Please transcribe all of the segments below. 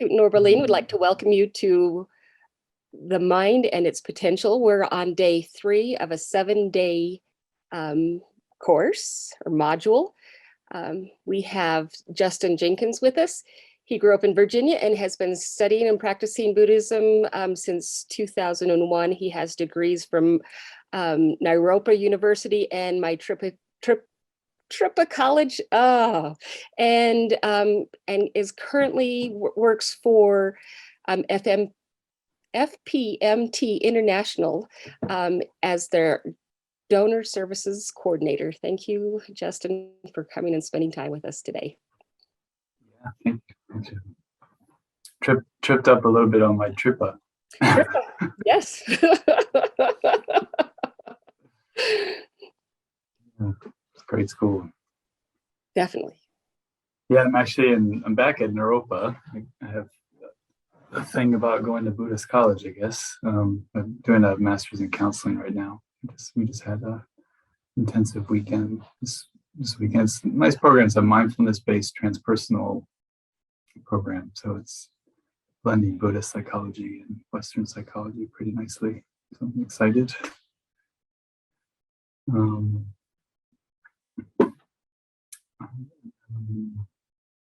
Norbu would like to welcome you to The Mind and Its Potential. We're on day 3 of a 7-day course or module. We have Justin Jenkins with us. He grew up in Virginia and has been studying and practicing Buddhism since 2001. He has degrees from Norbu University and my Tripa College, and is currently works for FPMT International as their donor services coordinator. Thank you, Justin, for coming and spending time with us today. Yeah, thank you. Tripped up a little bit on my tripa. Yes. It's great school. Definitely. Yeah, I'm back at Naropa. I have a thing about going to Buddhist college, I guess. I'm doing a master's in counseling right now. We just had a intensive weekend this weekend. It's a nice program. It's a mindfulness-based transpersonal program. So it's blending Buddhist psychology and Western psychology pretty nicely. So I'm excited.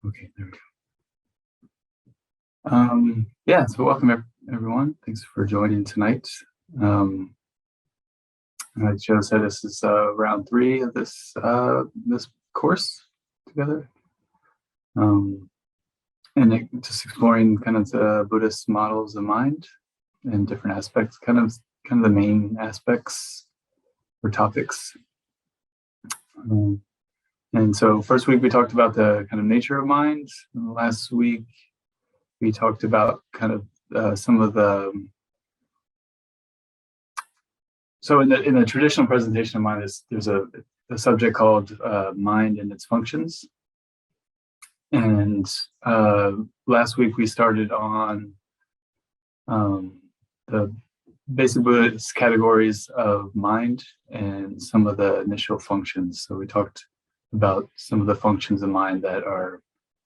Okay, there we go. Yeah, so welcome everyone. Thanks for joining tonight. Like Joe said, this is round 3 of this course together, and just exploring kind of the Buddhist models of mind and different aspects, kind of the main aspects or topics. And so first week we talked about the kind of nature of mind. And last week we talked about kind of some of the. So in the traditional presentation of mind, there's a subject called mind and its functions. And last week we started on the basic Buddhist categories of mind and some of the initial functions. So we talked about some of the functions of mind that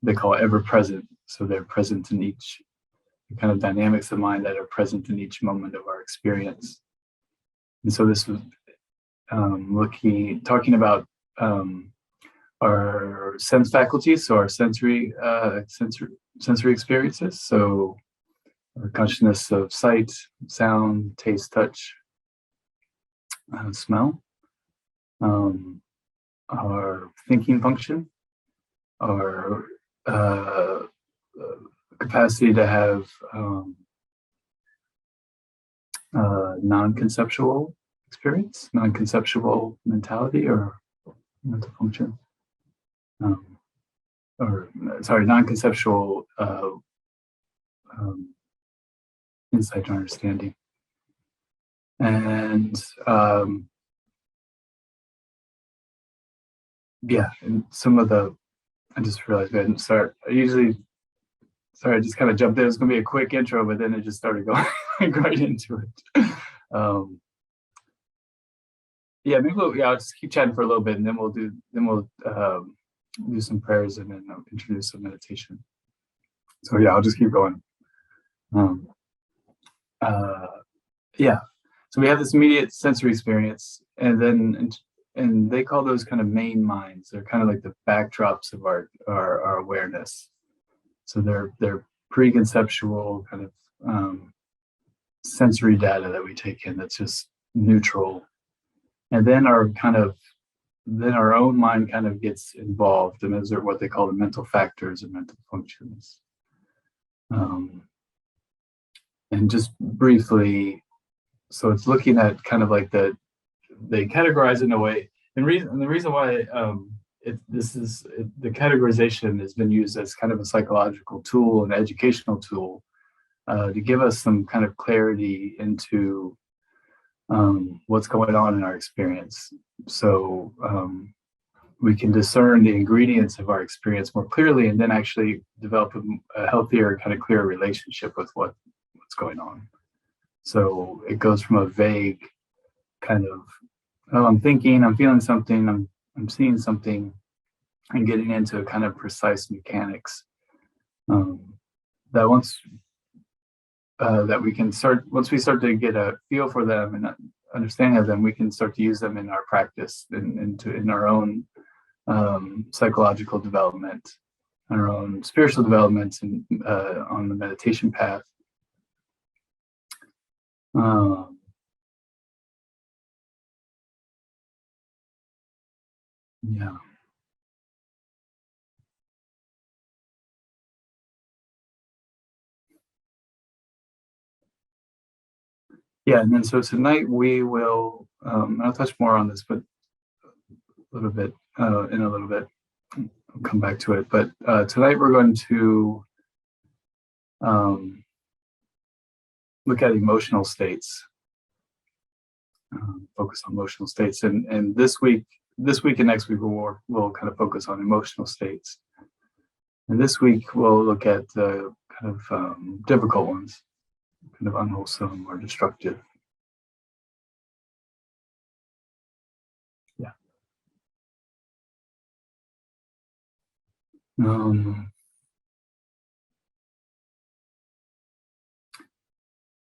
they call ever present. So they're present in each kind of dynamics of mind that are present in each moment of our experience. And so this was talking about our sense faculties, so our sensory experiences. So our consciousness of sight, sound, taste, touch, smell. Our thinking function, our capacity to have non-conceptual experience, non-conceptual mentality or mental function, non-conceptual insight or understanding. And and some of I just realized we hadn't started. I just kind of jumped in. It was going to be a quick intro, but then it just started going right into it. Maybe I'll just keep chatting for a little bit, and then we'll do some prayers, and then I'll introduce some meditation. So I'll just keep going. So we have this immediate sensory experience, and they call those kind of main minds. They're kind of like the backdrops of our awareness. So they're pre-conceptual kind of sensory data that we take in that's just neutral. And then our own mind kind of gets involved, and those are what they call the mental factors and mental functions. And just briefly, so it's looking at kind of like they categorize in a way, and the reason why the categorization has been used as kind of a psychological tool, an educational tool, to give us some kind of clarity into what's going on in our experience. So we can discern the ingredients of our experience more clearly, and then actually develop a healthier, kind of clearer relationship with what's going on. So it goes from a vague kind of, I'm thinking, I'm feeling something, I'm seeing something, and getting into kind of precise mechanics that once that we can start, once we start to get a feel for them and understanding of them, we can start to use them in our practice and in our own psychological development, our own spiritual development, and on the meditation path. Yeah. Yeah, and then so tonight we will, I'll touch more on this, but a little bit, in a little bit, I'll come back to it. But tonight we're going to look at emotional states, focus on emotional states. And this week and next week, we'll kind of focus on emotional states. And this week we'll look at the kind of difficult ones, kind of unwholesome or destructive. Yeah.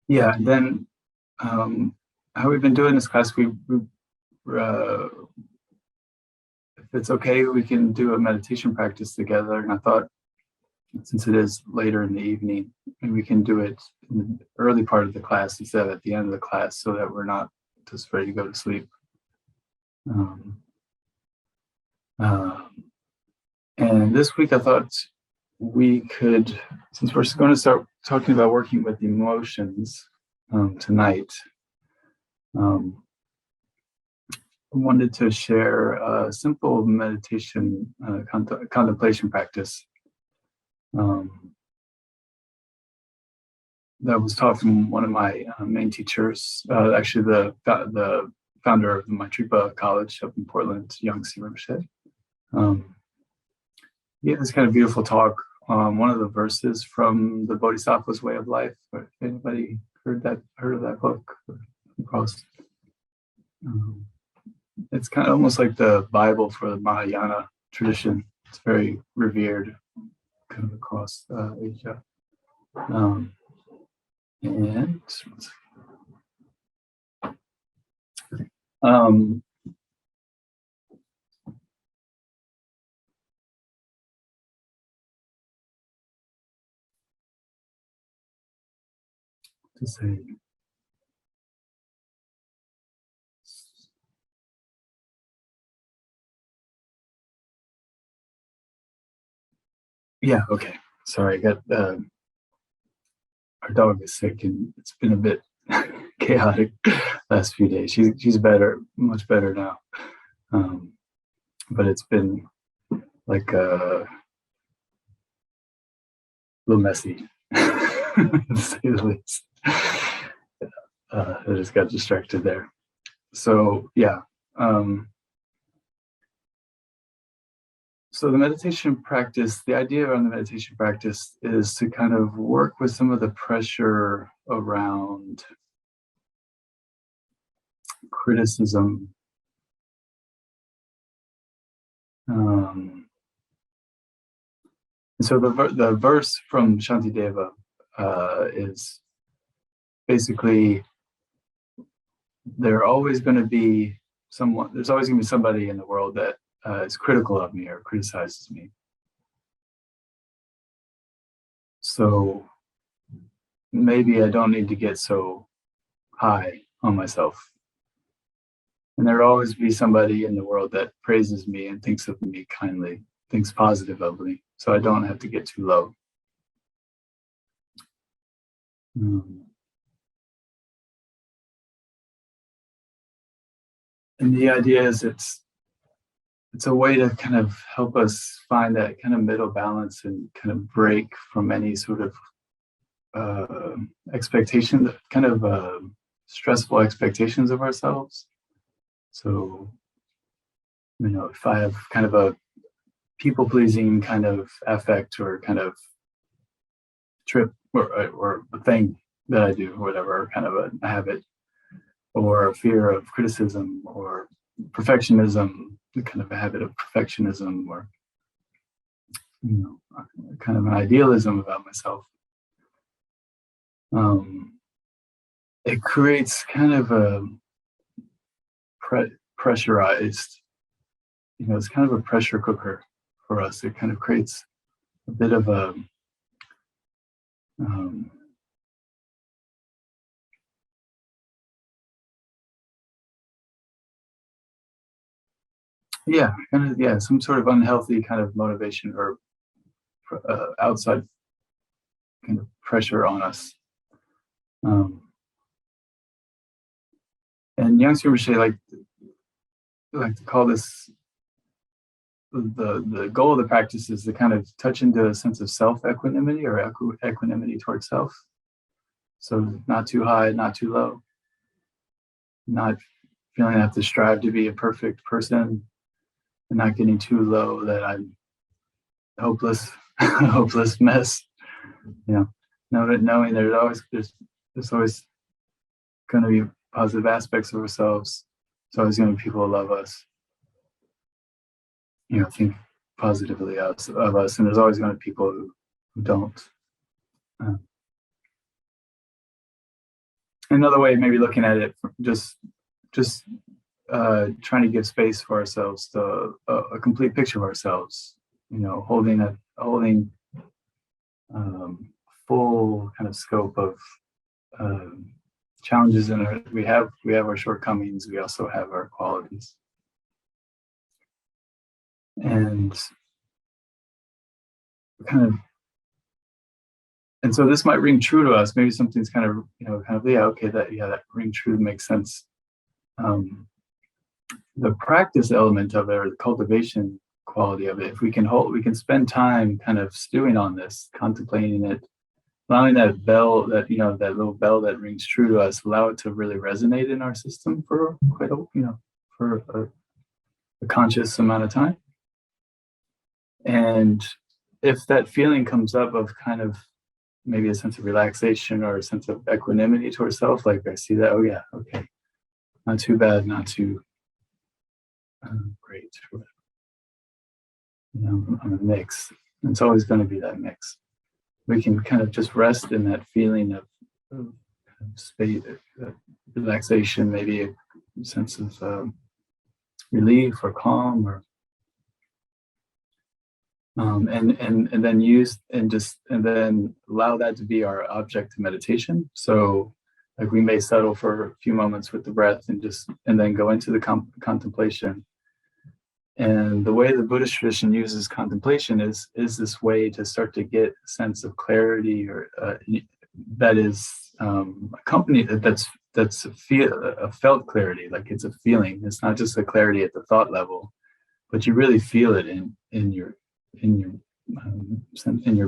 Yeah, and then how we've been doing this class, if it's okay, we can do a meditation practice together. And I thought, since it is later in the evening, and we can do it in the early part of the class instead of at the end of the class, so that we're not just ready to go to sleep. And this week I thought we could, since we're going to start talking about working with emotions tonight, I wanted to share a simple meditation contemplation practice that was taught from one of my main teachers, actually the founder of the Maitripa College up in Portland, Yangtze Rinpoche. He had this kind of beautiful talk on one of the verses from the Bodhisattva's Way of Life. If anybody heard of that book? Across, it's kind of almost like the Bible for the Mahayana tradition. It's very revered, kind of across Asia. To say, yeah, okay. Sorry, I got our dog is sick, and it's been a bit chaotic last few days. She's better, much better now, but it's been like a little messy, to say the least. I just got distracted there. So yeah. So the meditation practice, the idea around the meditation practice is to kind of work with some of the pressure around criticism. And so the verse from Shantideva is basically, there's always going to be somebody in the world that is critical of me or criticizes me. So maybe I don't need to get so high on myself. And there'll always be somebody in the world that praises me and thinks of me kindly, thinks positive of me. So I don't have to get too low. And the idea is it's a way to kind of help us find that kind of middle balance and kind of break from any sort of expectation, kind of stressful expectations of ourselves. So, if I have kind of a people-pleasing kind of affect or kind of trip or a thing that I do, or whatever, kind of a habit, or a fear of criticism or perfectionism, kind of a habit of perfectionism, or kind of an idealism about myself. it creates kind of a pressurized, it's kind of a pressure cooker for us. It kind of creates a bit of a some sort of unhealthy kind of motivation or outside kind of pressure on us. And Yang Rinpoche like to call this the goal of the practice is to kind of touch into a sense of self-equanimity or equanimity towards self. So not too high, not too low, not feeling I have to strive to be a perfect person, and not getting too low that I'm hopeless, hopeless mess. Knowing there's always going to be positive aspects of ourselves. There's always going to be people who love us. Think positively of us, and there's always going to be people who don't. Another way, maybe looking at it, just trying to give space for ourselves, to a complete picture of ourselves. Holding full kind of scope of challenges in our. We have our shortcomings. We also have our qualities. And so this might ring true to us. Maybe something's kind of that ring true, makes sense. The practice element of it, or the cultivation quality of it, if we can spend time kind of stewing on this, contemplating it, allowing that bell, that little bell that rings true to us, allow it to really resonate in our system for quite for a conscious amount of time. And if that feeling comes up of kind of maybe a sense of relaxation or a sense of equanimity towards self, like I see that, okay, not too bad, not too great. I'm a mix. It's always going to be that mix. We can kind of just rest in that feeling of space, relaxation, maybe a sense of relief or calm, or and then allow that to be our object to meditation. So like we may settle for a few moments with the breath and then go into the contemplation. And the way the Buddhist tradition uses contemplation is this way to start to get a sense of clarity, or that is accompanied, that's a felt clarity, like it's a feeling. It's not just a clarity at the thought level, but you really feel it in your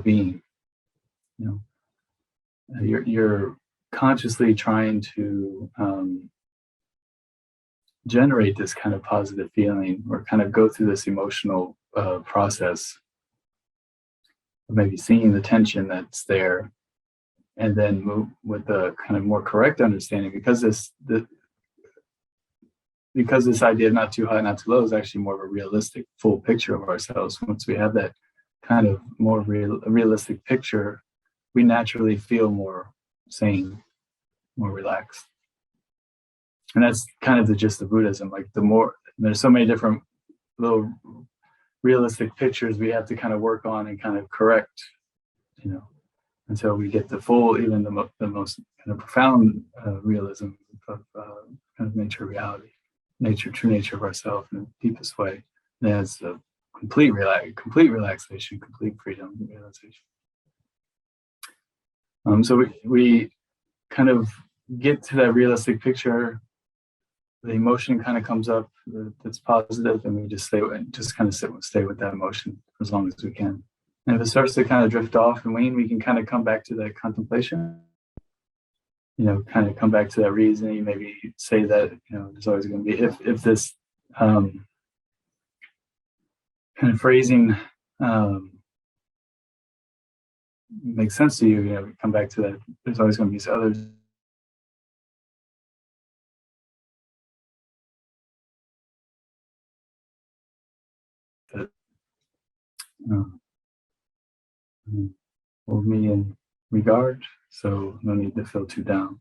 being. You're consciously trying to generate this kind of positive feeling, or kind of go through this emotional process of maybe seeing the tension that's there, and then move with a kind of more correct understanding, because this idea of not too high, not too low is actually more of a realistic, full picture of ourselves. Once we have that kind of more realistic picture, we naturally feel more sane, more relaxed. And that's kind of the gist of Buddhism. Like there's so many different little realistic pictures we have to kind of work on and kind of correct, until we get the full, even the most kind of profound realism of kind of nature, reality, true nature of ourselves in the deepest way. And that's a complete relaxation, complete freedom, realization. So we kind of get to that realistic picture. The emotion kind of comes up that's positive, and we just stay with that emotion for as long as we can. And if it starts to kind of drift off and wane, we can kind of come back to that contemplation, kind of come back to that reasoning, maybe say that, there's always going to be, if this kind of phrasing makes sense to you, come back to that. There's always going to be others. That hold me regard, so no need to feel too down.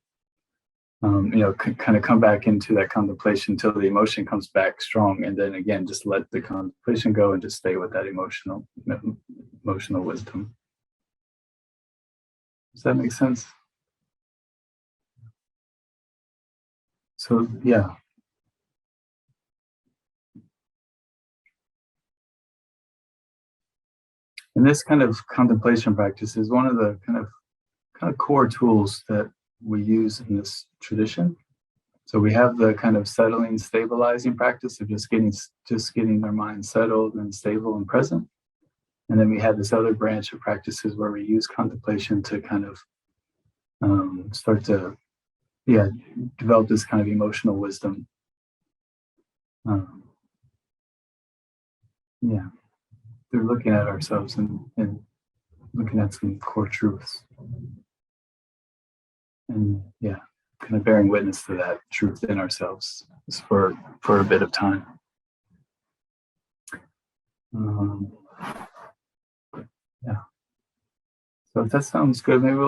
Kind of come back into that contemplation until the emotion comes back strong, and then again, just let the contemplation go and just stay with that emotional wisdom. Does that make sense? So, yeah. And this kind of contemplation practice is one of the kind of core tools that we use in this tradition. So we have the kind of settling, stabilizing practice of just getting our mind settled and stable and present. And then we have this other branch of practices where we use contemplation to kind of start to, develop this kind of emotional wisdom. Through looking at ourselves and looking at some core truths. And kind of bearing witness to that truth in ourselves for a bit of time. So if that sounds good, maybe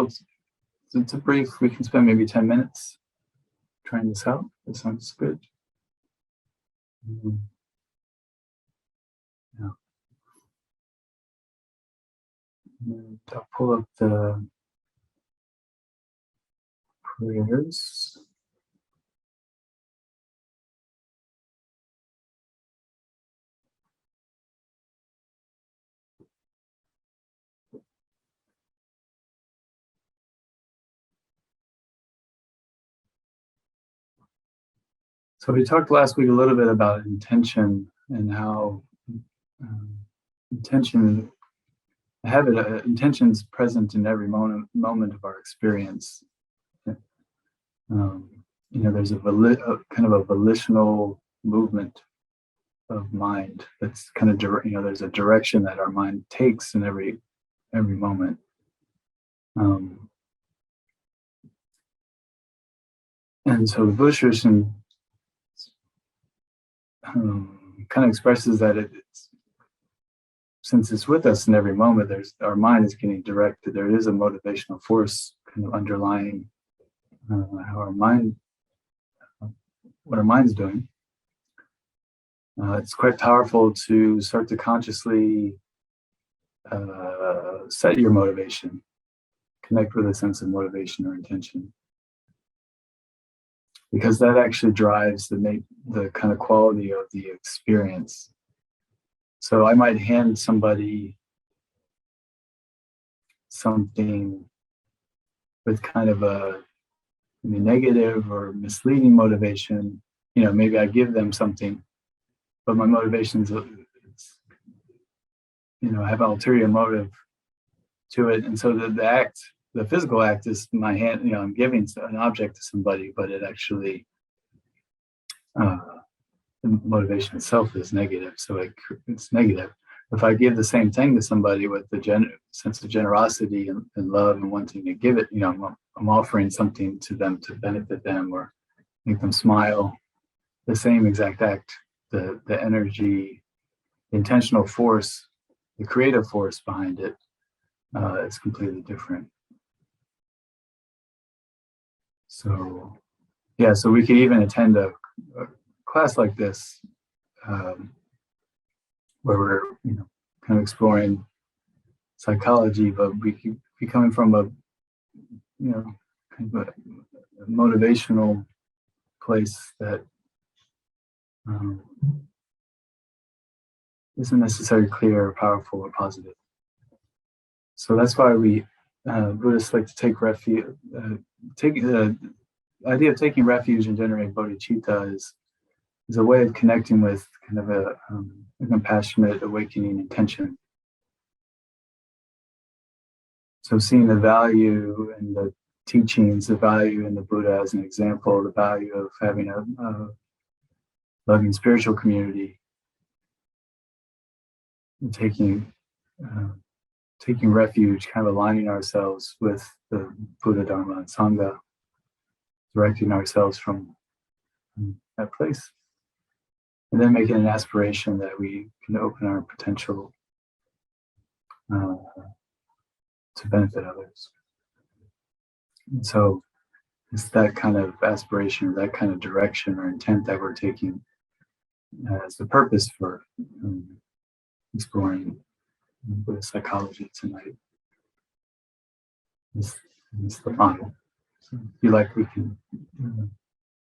it's a brief, we can spend maybe 10 minutes trying this out. That sounds good. I'll pull up the prayers. So we talked last week a little bit about intention and how intention's present in every moment of our experience. There's a kind of a volitional movement of mind that's kind of there's a direction that our mind takes in every moment. And so the Buddhist tradition kind of expresses that since it's with us in every moment, our mind is getting directed. There is a motivational force kind of underlying what our mind's doing. It's quite powerful to start to consciously set your motivation, connect with a sense of motivation or intention, because that actually drives the kind of quality of the experience. So I might hand somebody something with kind of a negative or misleading motivation. Maybe I give them something, but my motivations, I have an ulterior motive to it. And so the physical act is my hand, I'm giving an object to somebody, but it actually, the motivation itself is negative. So it's negative. If I give the same thing to somebody with the sense of generosity and love and wanting to give it, I'm offering something to them to benefit them or make them smile. The same exact act, the energy, the intentional force, the creative force behind it is completely different. So, so we could even attend a class like this, where we're, kind of exploring psychology, but we could be coming from a, kind of a motivational place that isn't necessarily clear or powerful or positive. So that's why we Buddhists like to take refuge. The idea of taking refuge and generating bodhicitta is a way of connecting with kind of a compassionate, awakening intention. So seeing the value in the teachings, the value in the Buddha as an example, the value of having a loving spiritual community, and taking refuge, kind of aligning ourselves with the Buddha, Dharma, and Sangha, directing ourselves from that place. And then making an aspiration that we can open our potential to benefit others. And so it's that kind of aspiration or that kind of direction or intent that we're taking as the purpose for exploring Buddhist psychology tonight. Is the model. So if you like, we can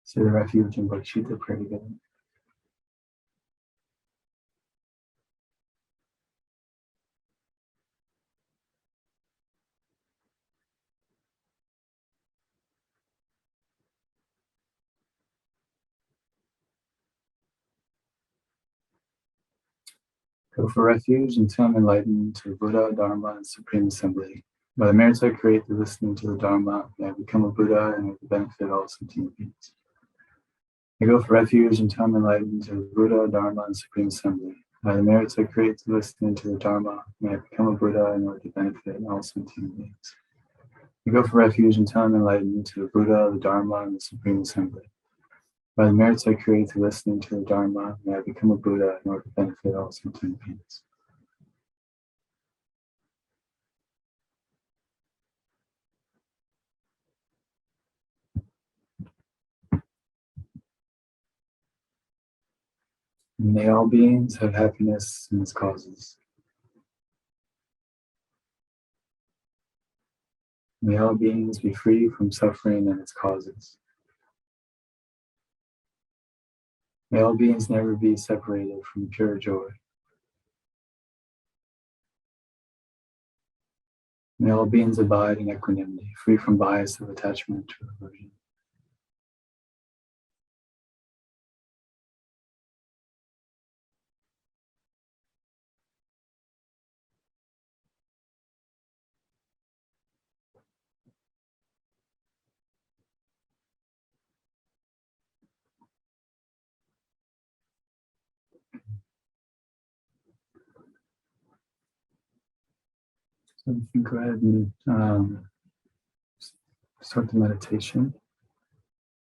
say the refuge and Bodhicitta prayer together. Go for refuge until I'm enlightened to the Buddha, Dharma, and Supreme Assembly. By the merits I create through listening to the Dharma, may I become a Buddha and may the benefit all sentient beings. I go for refuge until I'm enlightened to the Buddha, Dharma, and Supreme Assembly. By the merits I create through listening to the Dharma, may I become a Buddha and may the benefit all sentient beings. I go for refuge until I'm enlightened to the Buddha, the Dharma, and the Supreme Assembly. By the merits I create through listening to the Dharma, may I become a Buddha in order to benefit all sentient beings. May all beings have happiness in its causes. May all beings be free from suffering and its causes. May all beings never be separated from pure joy. May all beings abide in equanimity, free from bias of attachment or aversion. So you can go ahead and start the meditation.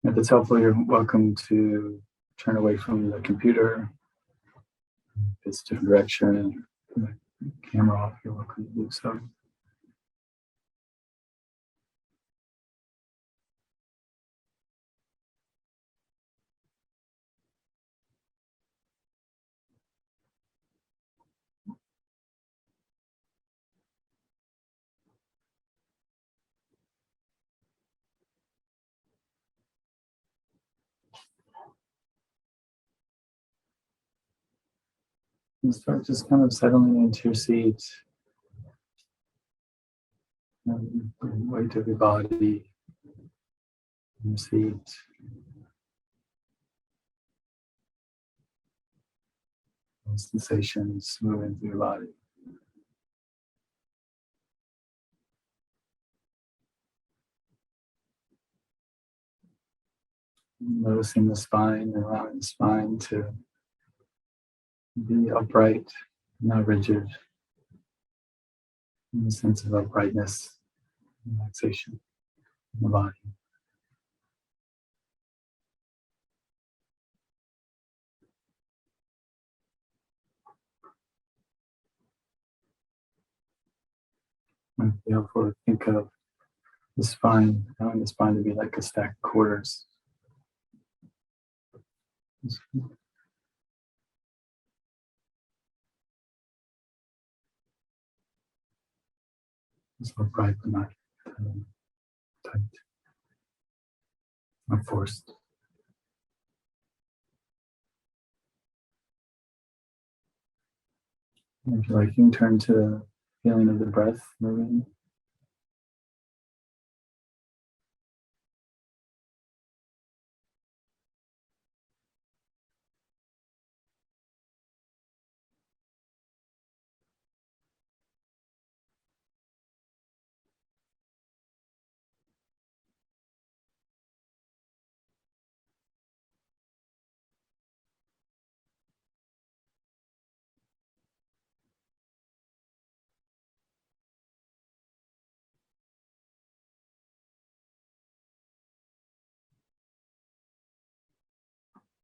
If it's helpful, you're welcome to turn away from the computer. If it's a different direction, the camera off, you're welcome to do so. And start just kind of settling into your seat. Weight of your body, your seat. Sensations moving through your body. Noticing the spine, allowing the spine to be upright, not rigid. And a sense of uprightness, relaxation in the body. Might be helpful to think of the spine, allowing the spine to be like a stack of quarters. It's upright but not tight, not forced. And if you like, you can turn to the feeling of the breath moving.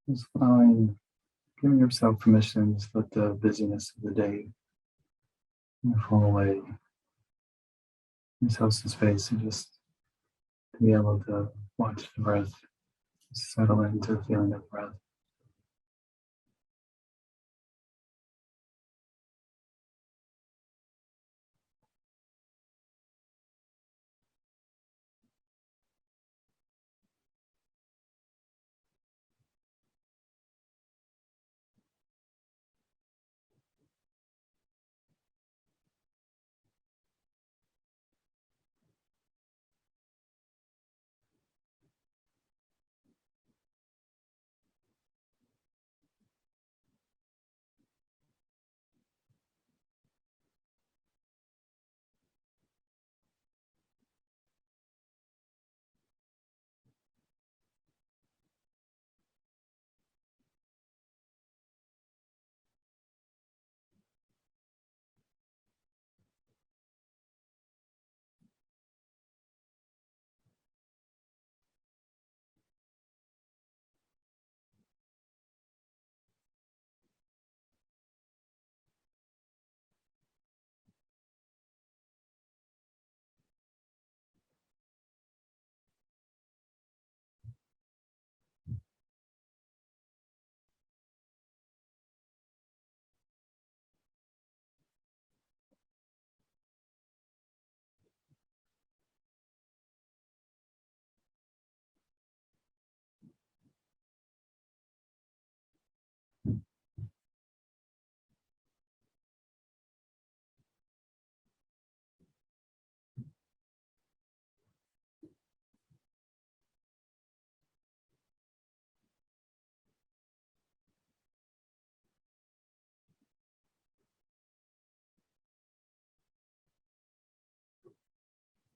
Just allowing, giving yourself permission to let the busyness of the day fall away. Yourself some space and just to be able to watch the breath settle into the feeling of breath.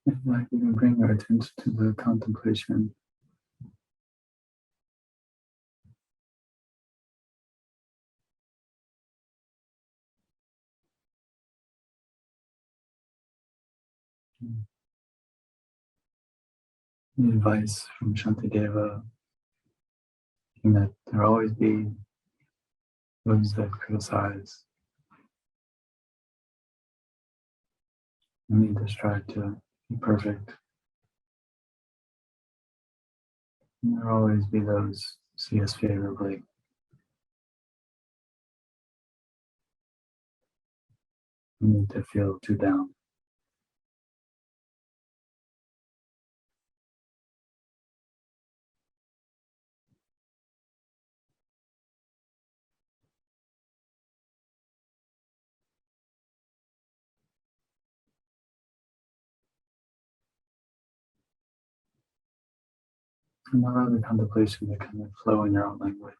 And like we can bring our attention to the contemplation. The advice from Shantideva, in that there will always be those that criticize. We need to strive to be perfect. And there will always be those who see us favorably. We need to feel too down. And allow the contemplation to kind of flow in your own language.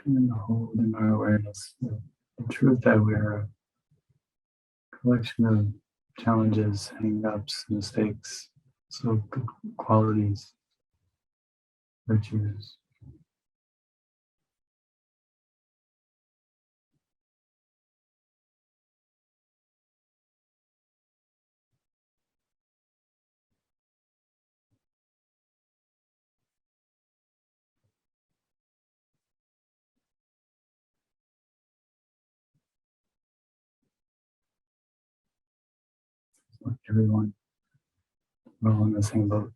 And hold in our awareness the truth that we're a collection of challenges, hang-ups, mistakes, so good qualities, virtues. Like everyone, we're all in the same boat.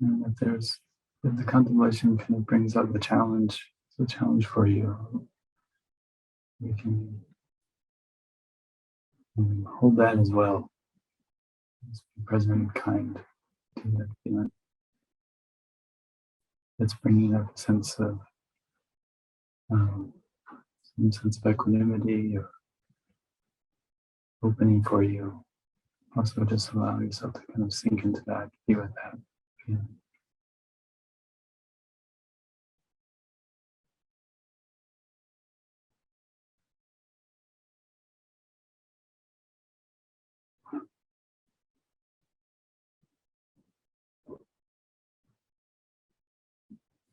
And if the contemplation kind of brings up the challenge, it's a challenge for you. You can hold that as well. Just be present and kind to that feeling. It's bringing up a sense of some sense of equanimity or opening for you. Also, just allow yourself to kind of sink into that, be with that feeling.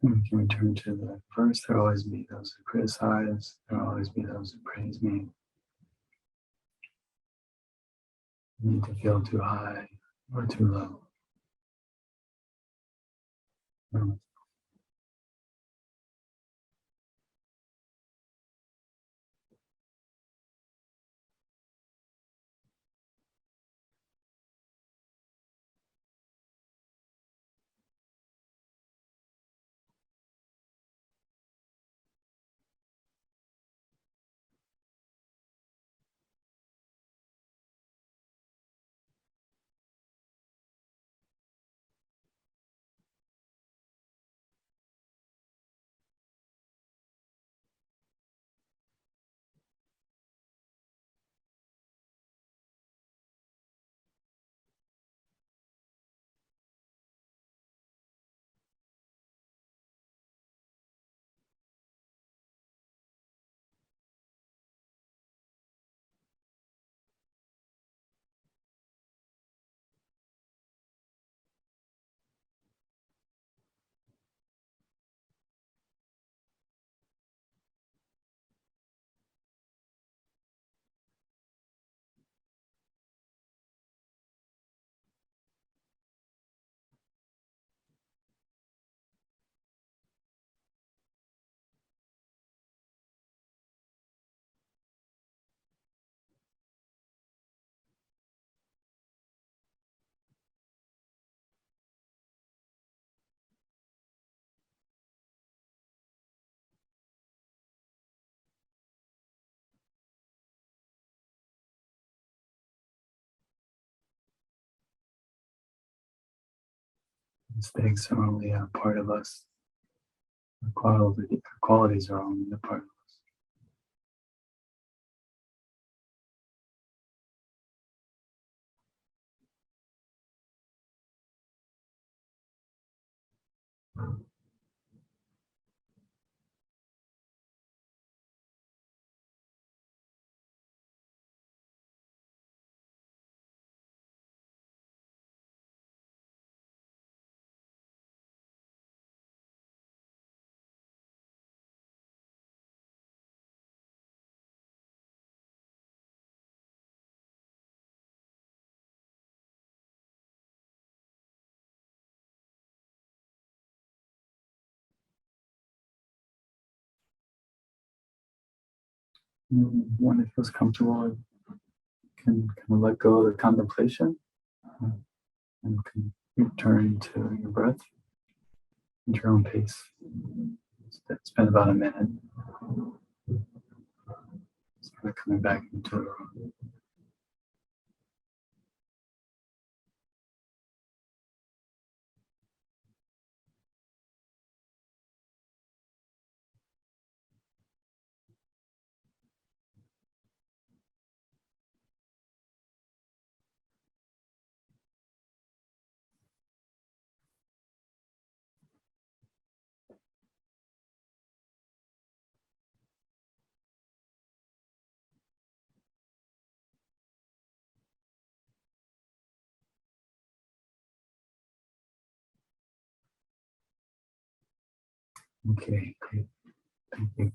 And we can return to the first. There will always be those who criticize. There will always be those who praise me. You need to feel too high or too low. Mistakes are only a part of us. The qualities are only a part of us. When it feels comfortable, you can kind of let go of the contemplation and can return to your breath at your own pace. Spend about a minute. Just kind of coming back into the room. Okay, great. Thank you.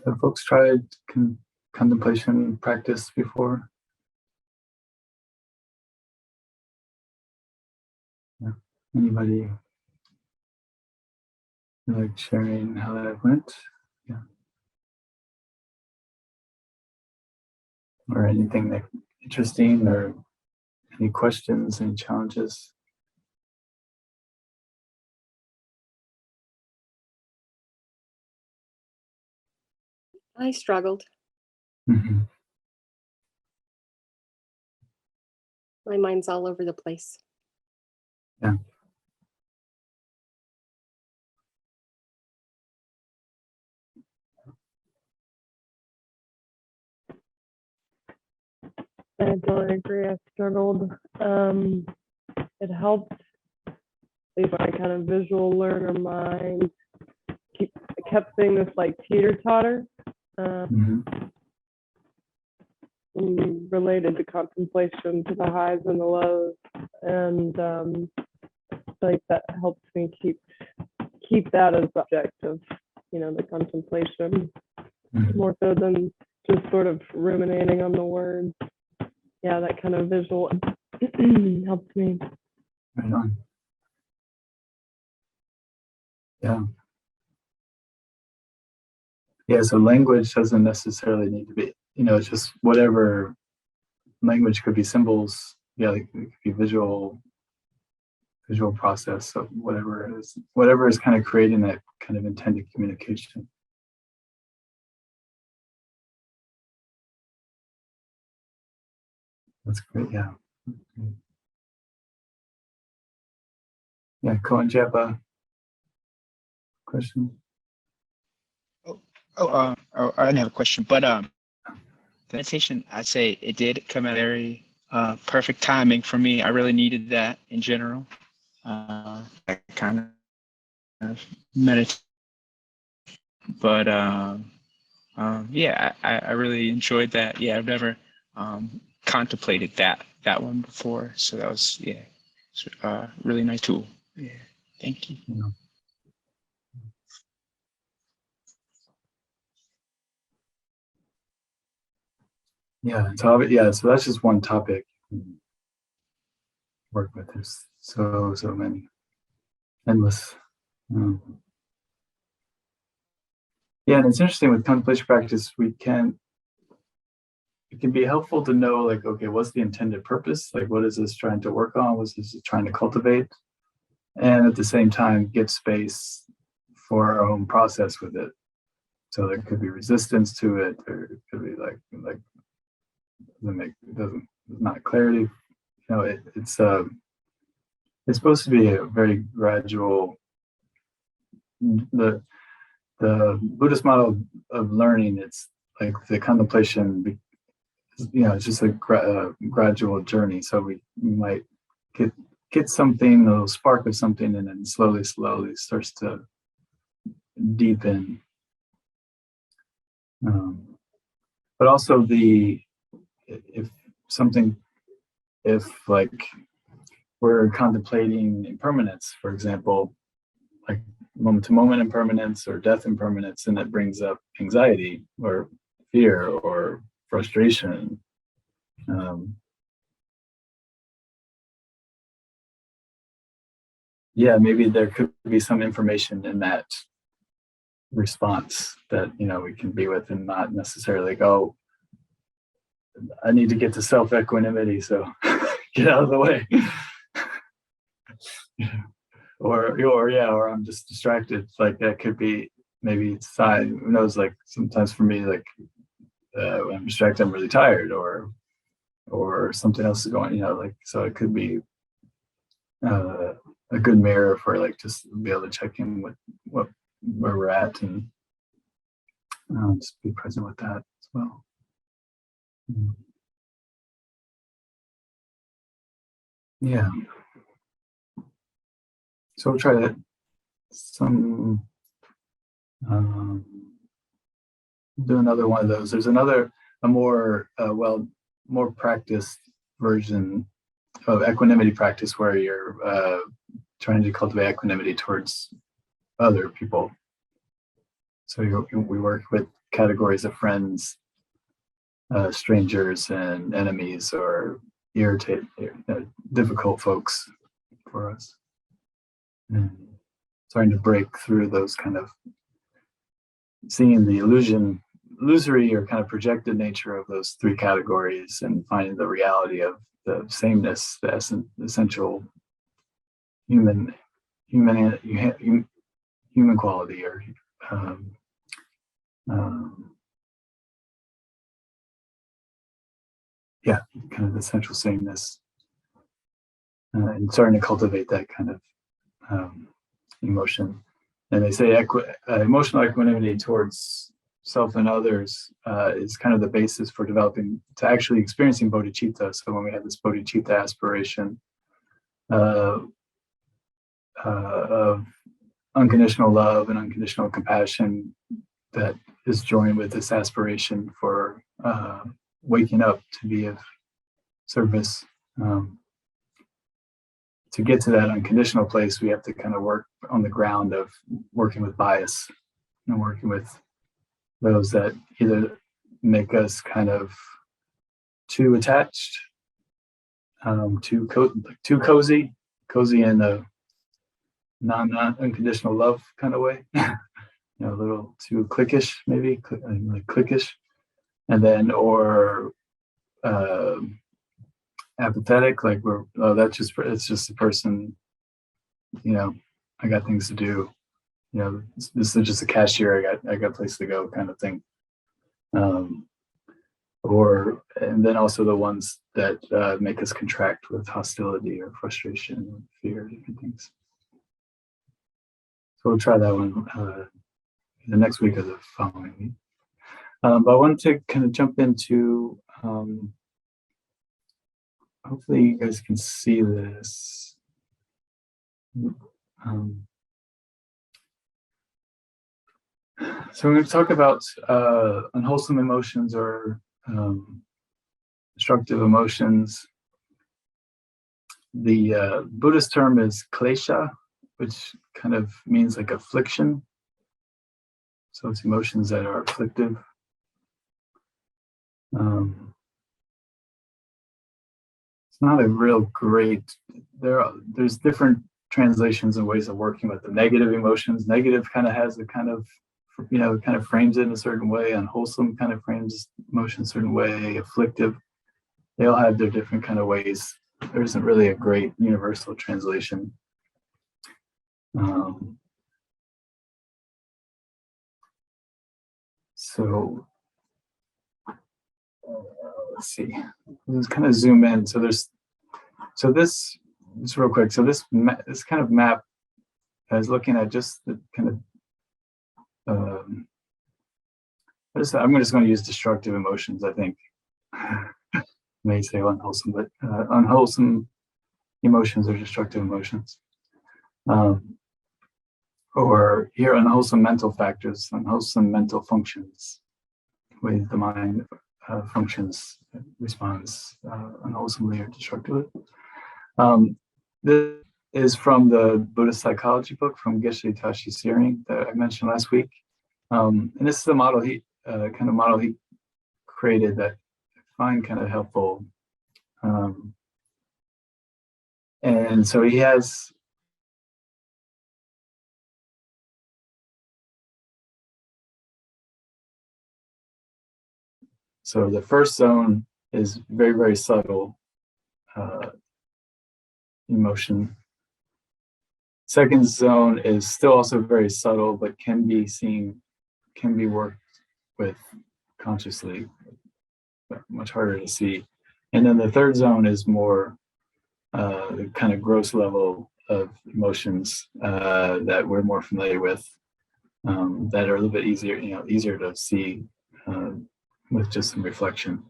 Have folks tried contemplation practice before? Yeah. Anybody like sharing how that went? Yeah. Or anything that interesting, or any questions, any challenges? I struggled. Mm-hmm. My mind's all over the place. Yeah. I totally agree. I struggled. It helped, at least my kind of visual learner mind, I kept seeing this like teeter-totter Mm-hmm. related to contemplation, to the highs and the lows. And like that helps me keep that as subject of, the contemplation, Mm-hmm. more so than just sort of ruminating on the words. Yeah, that kind of visual helps me. Right on. Yeah. Yeah, so language doesn't necessarily need to be, it's just whatever. Language could be symbols. Yeah, it could be visual process of whatever is kind of creating that kind of intended communication. That's great. Yeah. Yeah, Cohen, do you have a question? I didn't have a question, but the meditation, I'd say it did come at very perfect timing for me. I really needed that in general. I kind of meditate, but yeah, I really enjoyed that. Yeah, I've never contemplated that one before, so that was it's a really nice tool. Yeah, thank you. So that's just one topic. Work with, there's so many, endless. Yeah, and it's interesting with contemplation practice, it can be helpful to know, like, okay, what's the intended purpose? Like, what is this trying to work on? What's this trying to cultivate? And at the same time, give space for our own process with it. So there could be resistance to it, or it could be like not clarity. It's supposed to be a very gradual. The Buddhist model of learning, it's like the contemplation, it's just a gradual journey. So we might get something, a little spark of something, and then slowly starts to deepen. But also if like we're contemplating impermanence, for example, like moment-to-moment impermanence or death impermanence, and it brings up anxiety or fear or frustration. Maybe there could be some information in that response that we can be with, and not necessarily go, I need to get to self-equanimity, so get out of the way. or I'm just distracted. Like that could be, maybe it's tired. Who knows? Like sometimes for me, like when I'm distracted, I'm really tired, or something else is going. So it could be a good mirror for like just be able to check in with where we're at, and just be present with that as well. Yeah. So we'll try to do another one of those. There's a more more practiced version of equanimity practice, where you're trying to cultivate equanimity towards other people. So we work with categories of friends, strangers, and enemies, or difficult folks for us. And starting to break through those kind of seeing the illusory or kind of projected nature of those three categories, and finding the reality of the sameness, the essential human quality, or kind of essential sameness, and starting to cultivate that kind of emotion. And they say emotional equanimity towards self and others is kind of the basis for developing to actually experiencing bodhicitta. So when we have this bodhicitta aspiration of unconditional love and unconditional compassion that is joined with this aspiration for waking up to be of service. To get to that unconditional place, we have to kind of work on the ground of working with bias and working with those that either make us kind of too attached, too cozy in a non-unconditional love kind of way, a little too cliquish, maybe like cliquish, and then or apathetic, like it's just a person, I got things to do, this is just a cashier, I got a place to go kind of thing. And then also the ones that make us contract with hostility or frustration or fear, different things. So we'll try that one the next week or the following week. But I wanted to kind of jump into hopefully you guys can see this. So we're going to talk about unwholesome emotions or destructive emotions. The Buddhist term is klesha, which kind of means like affliction. So it's emotions that are afflictive. It's not a real great, there's different translations and ways of working with the negative emotions. Negative kind of has a kind of, kind of frames it in a certain way. Unwholesome kind of frames emotion a certain way. Afflictive, they all have their different kind of ways. There isn't really a great universal translation. So let's see. Let's kind of zoom in. So this real quick. So this kind of map is looking at just the kind of. I'm just going to use destructive emotions. I think may say unwholesome, but unwholesome emotions are destructive emotions. Or here, unwholesome mental factors, unwholesome mental functions, ways the mind functions, responds unwholesomely or destructively. This is from the Buddhist psychology book from Geshe Tashi Tsering that I mentioned last week. And this is a model he created that I find kind of helpful. And so he has so the first zone is very, very subtle emotion. Second zone is still also very subtle, but can be worked with consciously, but much harder to see. And then the third zone is more the kind of gross level of emotions that we're more familiar with, that are a little bit easier to see with just some reflection.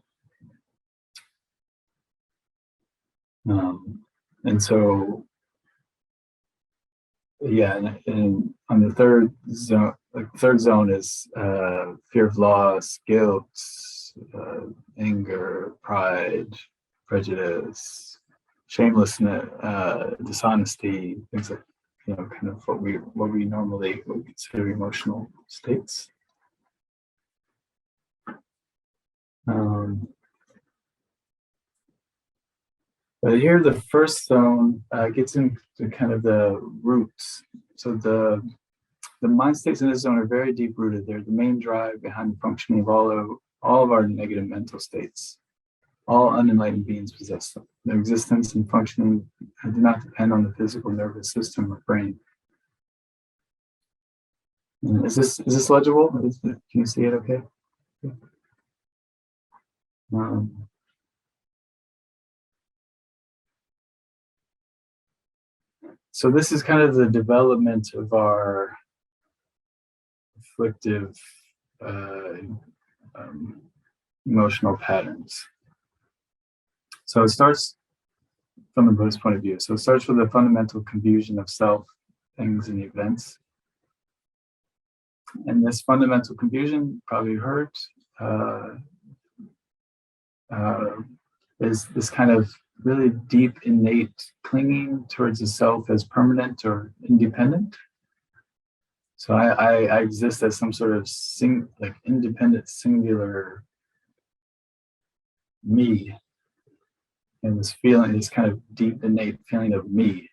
And so, and on the third zone is fear of loss, guilt, anger, pride, prejudice, shamelessness, dishonesty, things like kind of what we normally would consider emotional states. But here, the first zone gets into kind of the roots. So the mind states in this zone are very deep rooted. They're the main drive behind the functioning of all of our negative mental states. All unenlightened beings possess them. Their existence and functioning do not depend on the physical nervous system or brain. Is this legible? Can you see it okay? So this is kind of the development of our afflictive emotional patterns. So it starts from the Buddhist point of view. So it starts with the fundamental confusion of self, things, and events. And this fundamental confusion, probably heard, is this kind of really deep, innate clinging towards the self as permanent or independent. So I exist as some sort of independent, singular me, and this feeling, this kind of deep, innate feeling of me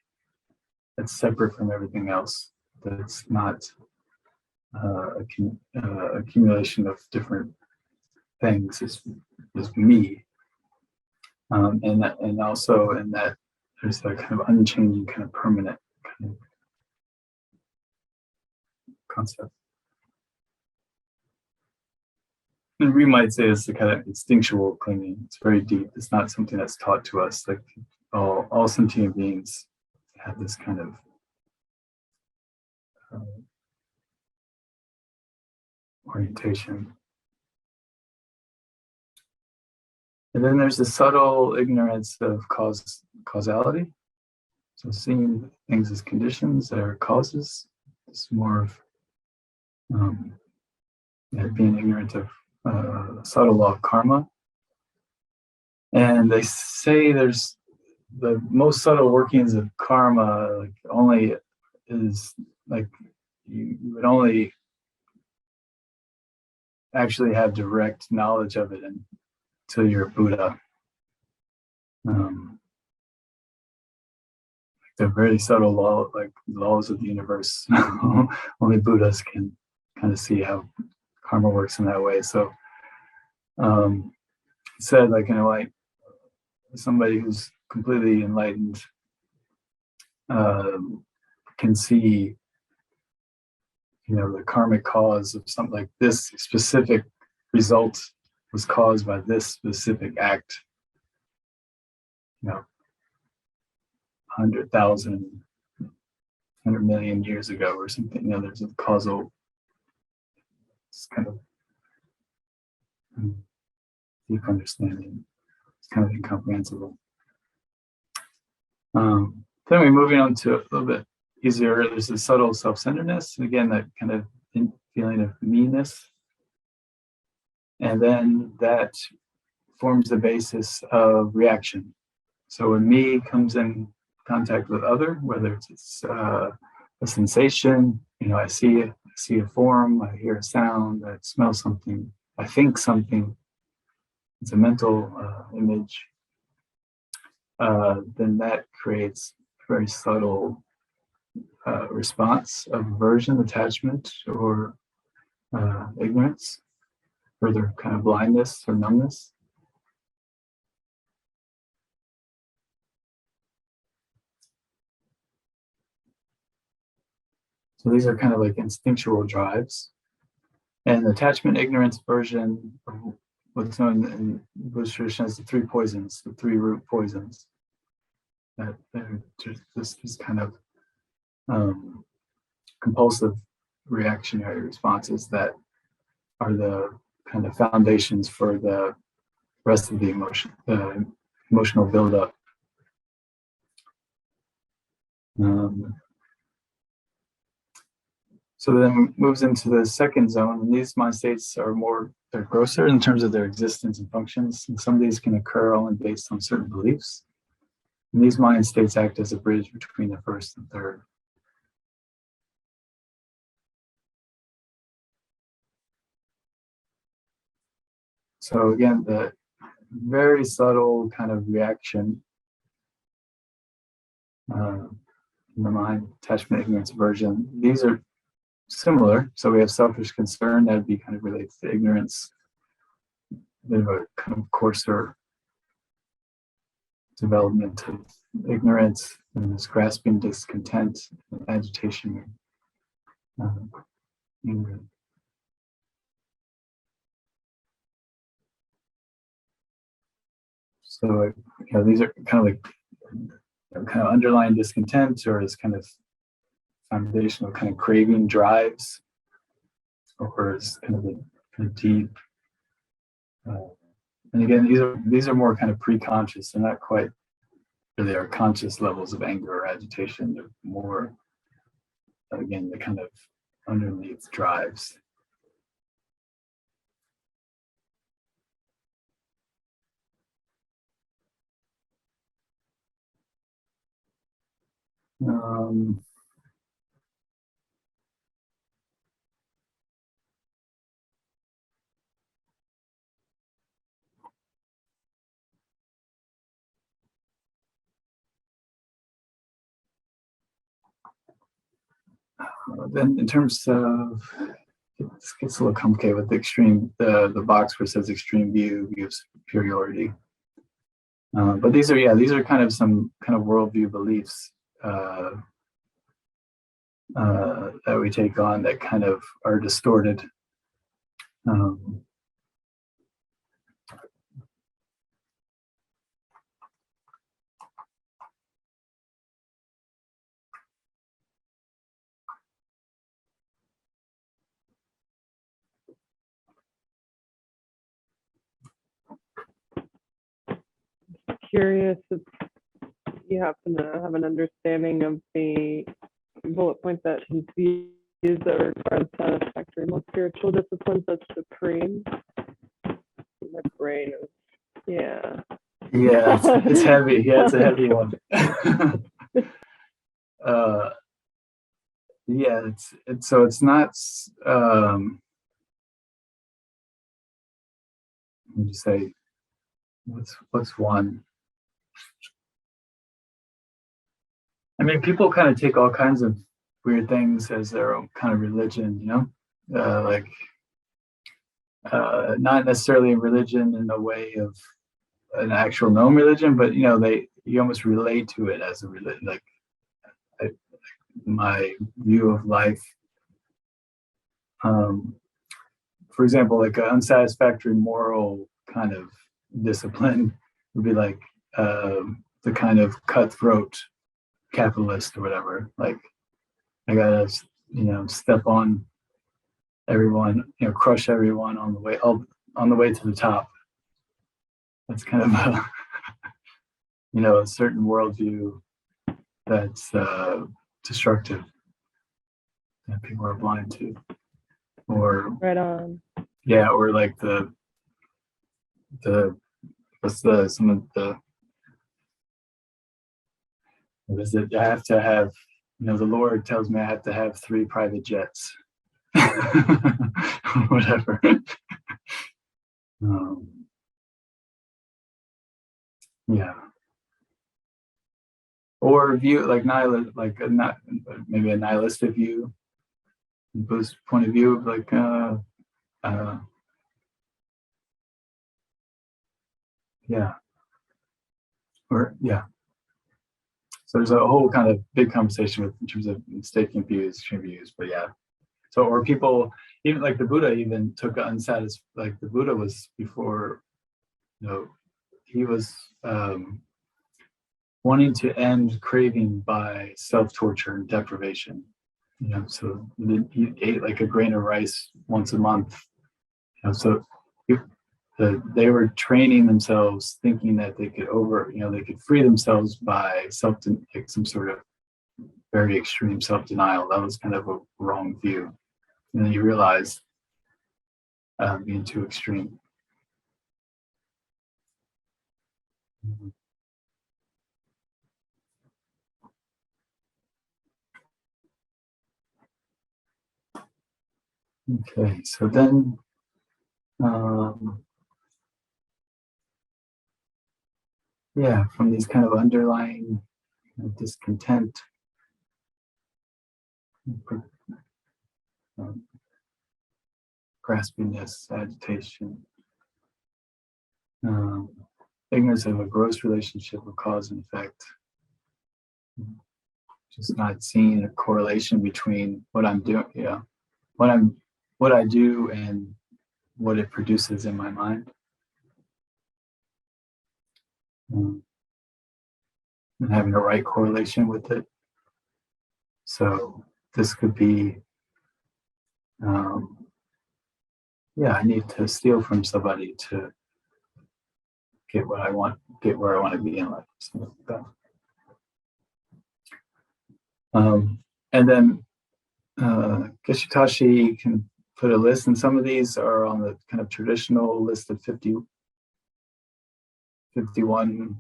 that's separate from everything else. That's not accumulation of different things. Is me, and also in that there's that kind of unchanging, kind of permanent kind of concept. And we might say it's the kind of instinctual clinging. It's very deep. It's not something that's taught to us. Like all sentient beings have this kind of orientation. And then there's the subtle ignorance of causality. So seeing things as conditions that are causes. It's more of being ignorant of subtle law of karma. And they say there's the most subtle workings of karma, like only is like you would only actually have direct knowledge of it until you're Buddha. The very subtle law, like laws of the universe, only Buddhas can kind of see how karma works in that way. So it said, like, like somebody who's completely enlightened can see, the karmic cause of something, like this specific result was caused by this specific act, 100,000, 100 million years ago or something. There's a causal, it's kind of deep understanding. It's kind of incomprehensible. Then we're moving on to a little bit easier. There's a subtle self-centeredness, and again, that kind of feeling of me-ness. And then that forms the basis of reaction. So when me comes in contact with other, whether it's a sensation, I see a form, I hear a sound, I smell something, I think something, it's a mental image, then that creates a very subtle response of aversion, attachment, or ignorance, further kind of blindness or numbness. So these are kind of like instinctual drives. And attachment, ignorance, aversion, what's known in Buddhist tradition as the three poisons, the three root poisons. That this is kind of compulsive reactionary responses that are the kind of foundations for the rest of the emotional buildup. So then moves into the second zone, and these mind states they're grosser in terms of their existence and functions, and some of these can occur only based on certain beliefs. And these mind states act as a bridge between the first and third. So again, the very subtle kind of reaction in the mind, attachment, ignorance, aversion. These are similar. So we have selfish concern that would be kind of related to ignorance, a bit of a kind of coarser development of ignorance, and this grasping discontent, agitation, anger. So these are kind of like kind of underlying discontent, or this kind of foundational kind of craving drives, or is kind of a kind of deep. And again, these are more kind of pre-conscious. They're not quite really our conscious levels of anger or agitation. They're more, again, the kind of underneath drives. Then in terms of, this gets a little complicated with the extreme, the box where it says extreme view of superiority. But these are kind of some kind of worldview beliefs that we take on that kind of are distorted. Curious if you happen to have an understanding of the bullet point that his views that are unsatisfactory, most spiritual disciplines as supreme. My brain is, yeah. Yeah, it's heavy. Yeah, it's a heavy one. Yeah, it's so it's not. Let me just say, what's one? I mean, people kind of take all kinds of weird things as their own kind of religion, like not necessarily a religion in the way of an actual known religion, but you almost relate to it as a religion. Like my view of life, for example, like an unsatisfactory moral kind of discipline would be like the kind of cutthroat capitalist or whatever. Like I gotta step on everyone, crush everyone on the way to the top. That's kind of a certain worldview that's destructive that people are blind to, or Right on. yeah, or like some of the, what is it? I have to have, the Lord tells me I have to have 3 private jets, whatever. Yeah. Or view like not maybe a nihilistic view, Buddhist point of view of like yeah, or yeah. So there's a whole kind of big conversation in terms of mistaken views, extreme views, but yeah. So, or people, even like the Buddha even took unsatisfied, like the Buddha was before, he was wanting to end craving by self-torture and deprivation. So he ate like a grain of rice once a month. So they were training themselves, thinking that they could they could free themselves by like some sort of very extreme self-denial. That was kind of a wrong view. And then you realize being too extreme. Okay, so then yeah, from these kind of underlying discontent, um, graspingness, agitation, um, ignorance of a gross relationship of cause and effect, just not seeing a correlation between what I'm doing, what I do and what it produces in my mind. And having a right correlation with it. So this could be, I need to steal from somebody to get what I want, get where I want to be in life. Something like that. And then Geshitashi can put a list, and some of these are on the kind of traditional list of 51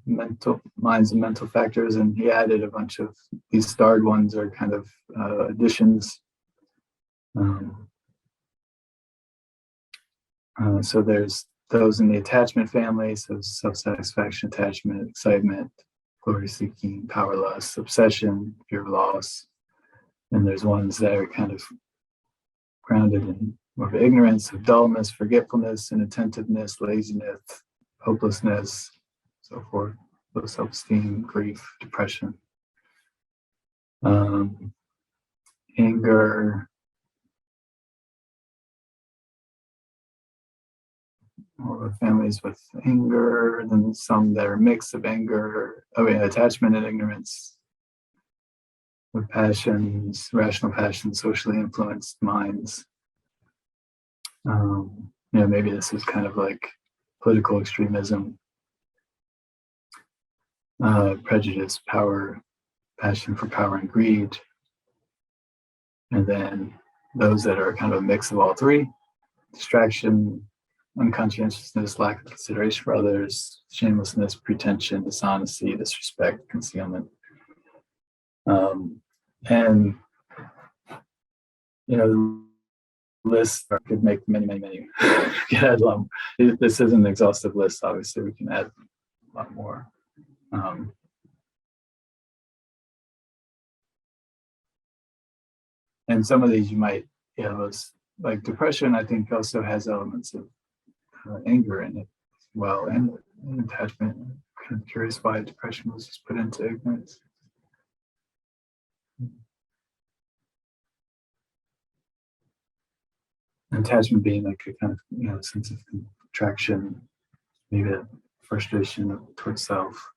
mental minds and mental factors, and he added a bunch of these starred ones are kind of additions. So there's those in the attachment family, so self-satisfaction, attachment, excitement, glory-seeking, power lust, obsession, fear of loss. And there's ones that are kind of grounded in more of ignorance, of dullness, forgetfulness, inattentiveness, laziness, hopelessness, so forth, low self-esteem, grief, depression, anger, or families with anger, and then some that are mix of anger, attachment and ignorance, with passions, rational passions, socially influenced minds. Maybe this is kind of like political extremism, prejudice, power, passion for power and greed. And then those that are kind of a mix of all three: distraction, unconscientiousness, lack of consideration for others, shamelessness, pretension, dishonesty, disrespect, concealment. And the list could make many. Can add a lot. This isn't an exhaustive list. Obviously, we can add a lot more. And some of these you might, like depression, I think also has elements of anger in it as well, and attachment. I'm kind of curious why depression was just put into ignorance. Attachment being like a kind of sense of contraction, maybe a frustration towards self,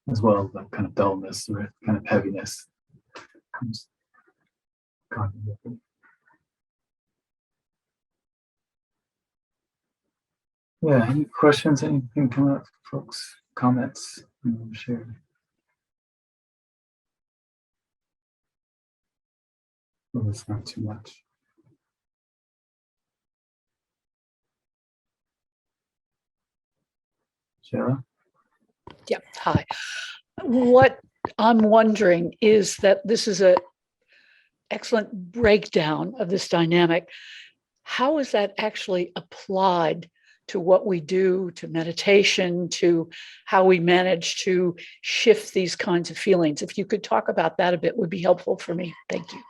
as well as like kind of dullness or kind of heaviness comes cognitively. Yeah, any questions, anything coming up, folks? Comments? Share. Well, it's not too much. Shara? Yeah, hi. What I'm wondering is that this is an excellent breakdown of this dynamic. How is that actually applied to what we do, to meditation, to how we manage to shift these kinds of feelings? If you could talk about that a bit, would be helpful for me. Thank you.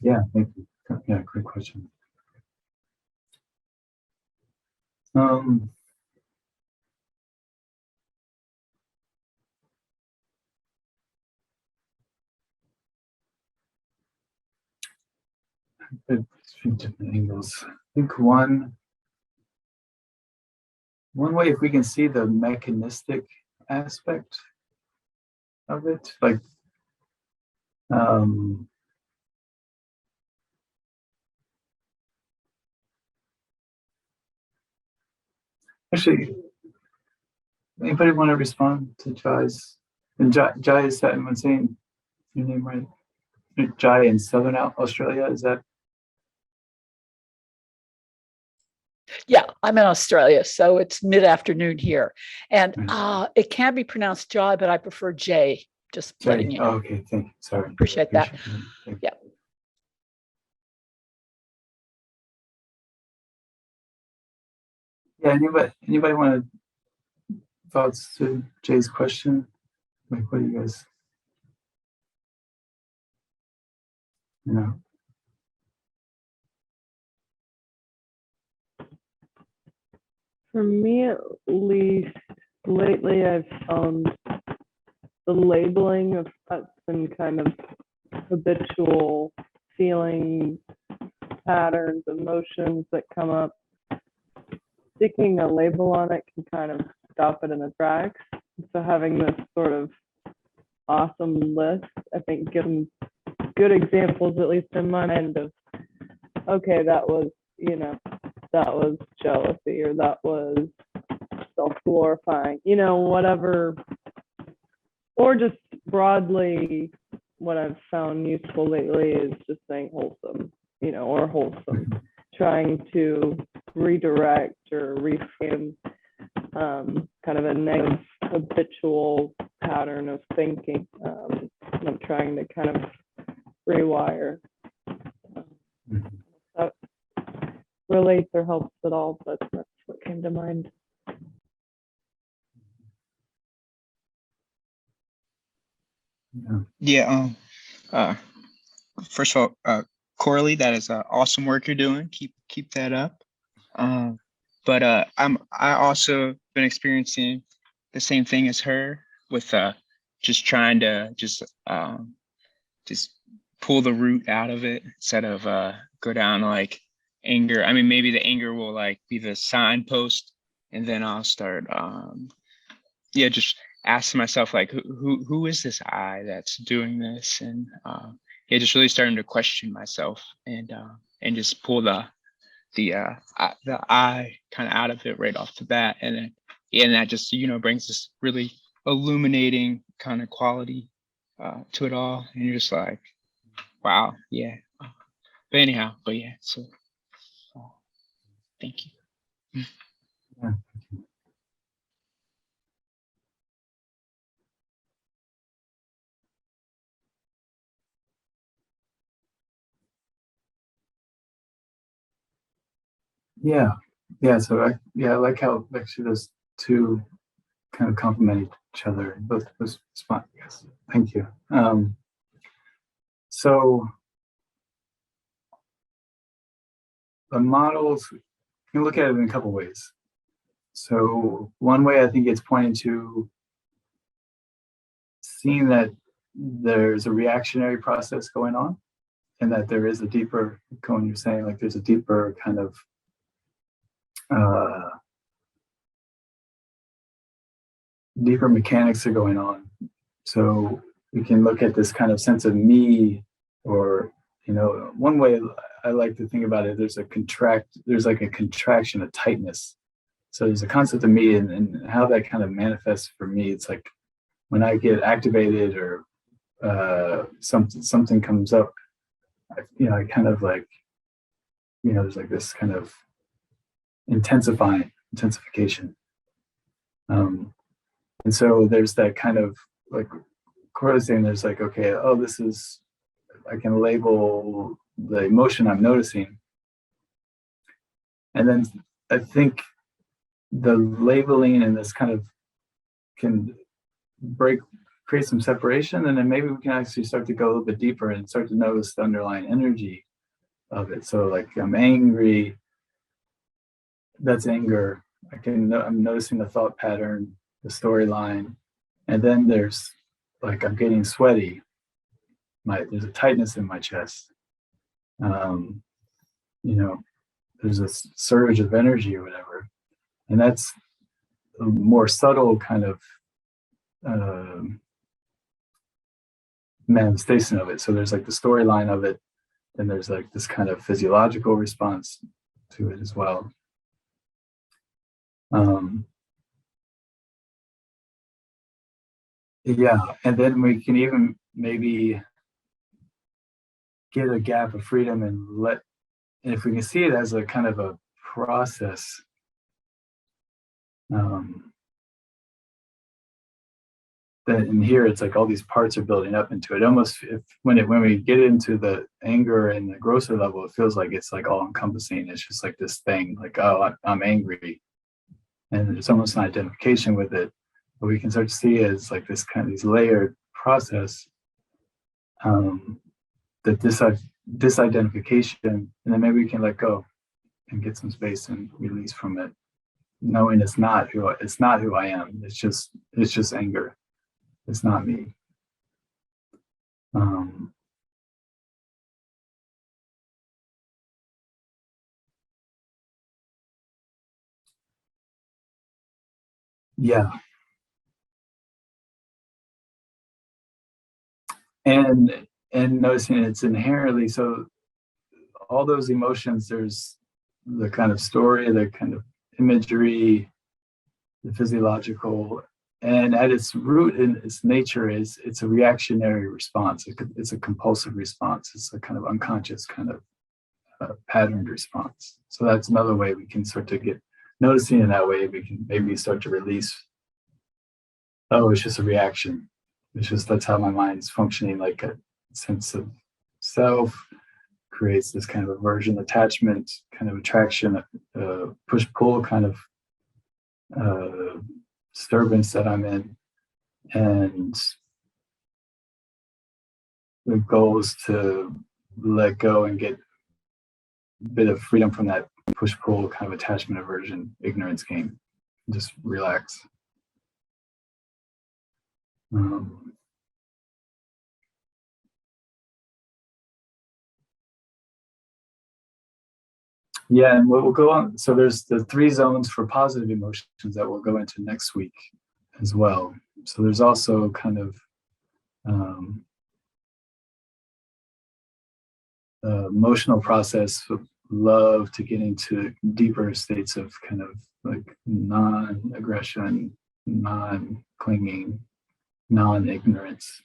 Yeah, thank you. Yeah, great question. A few different angles. I think one way, if we can see the mechanistic aspect of it, like actually, anybody want to respond to Jai's? And Jai, is that, am I saying your name right? Jai in Southern Australia, is that? Yeah, I'm in Australia, so it's mid-afternoon here. And it can be pronounced Jai, but I prefer Jay, just Jai. letting you know. Oh, okay, thank you. Sorry. Appreciate that. Yeah. Yeah, anybody want to thoughts to Jay's question? Like, what do you guys, you know? For me, at least, lately I've found the labeling of thoughts and kind of habitual feelings, patterns, emotions that come up. Sticking a label on it can kind of stop it in its tracks. So having this sort of awesome list, I think, gives them good examples, at least in my mind, of, okay, that was, you know, that was jealousy, or that was self-glorifying, you know, whatever. Or just broadly, what I've found useful lately is just saying wholesome, you know, or wholesome, trying to redirect or reframe kind of a negative habitual pattern of thinking. I'm trying to kind of rewire. That relates or helps at all, but that's what came to mind. Yeah. Yeah. First of all, Coralie, that is awesome work you're doing. Keep that up. But I also been experiencing the same thing as her with just trying to just pull the root out of it instead of go down like anger. I mean, maybe the anger will like be the signpost, and then I'll start just asking myself like who is this I that's doing this, and just really starting to question myself and just pull the I kind of out of it right off the bat, and then that just brings this really illuminating kind of quality to it all, and you're just like, wow, yeah. But anyhow, yeah. So, thank you. Yeah. Yeah. So I like how actually those two kind of complement each other. Both respond. Yes. Thank you. So the models, you can look at it in a couple ways. So one way I think it's pointing to seeing that there's a reactionary process going on, and that there is a deeper, Cohen, you're saying, like there's a deeper kind of deeper mechanics are going on. So we can look at this kind of sense of me, or one way I like to think about it, there's like a contraction, a tightness. So there's a concept of me, and how that kind of manifests for me. It's like when I get activated or something comes up, I kind of like, there's like this kind of intensification. And so there's that kind of like Corey's saying, there's like, okay, I can label the emotion I'm noticing. And then I think the labeling and this kind of can create some separation, and then maybe we can actually start to go a little bit deeper and start to notice the underlying energy of it. So like I'm angry, that's anger. I'm noticing the thought pattern, the storyline, and then there's like I'm getting sweaty. There's a tightness in my chest. There's a surge of energy or whatever, and that's a more subtle kind of manifestation of it. So there's like the storyline of it, and there's like this kind of physiological response to it as well. And then we can even maybe get a gap of freedom and if we can see it as a kind of a process, then in here it's like all these parts are building up into it. Almost when we get into the anger and the grosser level, it feels like it's like all encompassing. It's just like this thing, like, oh, I'm angry, and there's almost an identification with it. what we can start to see is like this kind of these layered process, that disidentification, and then maybe we can let go and get some space and release from it, knowing it's not who I am. It's just anger. It's not me. Yeah. And noticing it's inherently so, all those emotions, there's the kind of story, the kind of imagery, the physiological, and at its root in its nature is it's a reactionary response. It's a compulsive response. It's a kind of unconscious kind of patterned response. So that's another way we can start to get noticing in that way. We can maybe start to release, oh, it's just a reaction. It's just, that's how my mind's functioning, like a sense of self, creates this kind of aversion, attachment, kind of attraction, push-pull kind of disturbance that I'm in. And the goal is to let go and get a bit of freedom from that push-pull kind of attachment, aversion, ignorance game. Just relax. Yeah, and we'll go on. So there's the 3 zones for positive emotions that we'll go into next week as well. So there's also kind of emotional process of love to get into deeper states of kind of like non-aggression, non-clinging, non-ignorance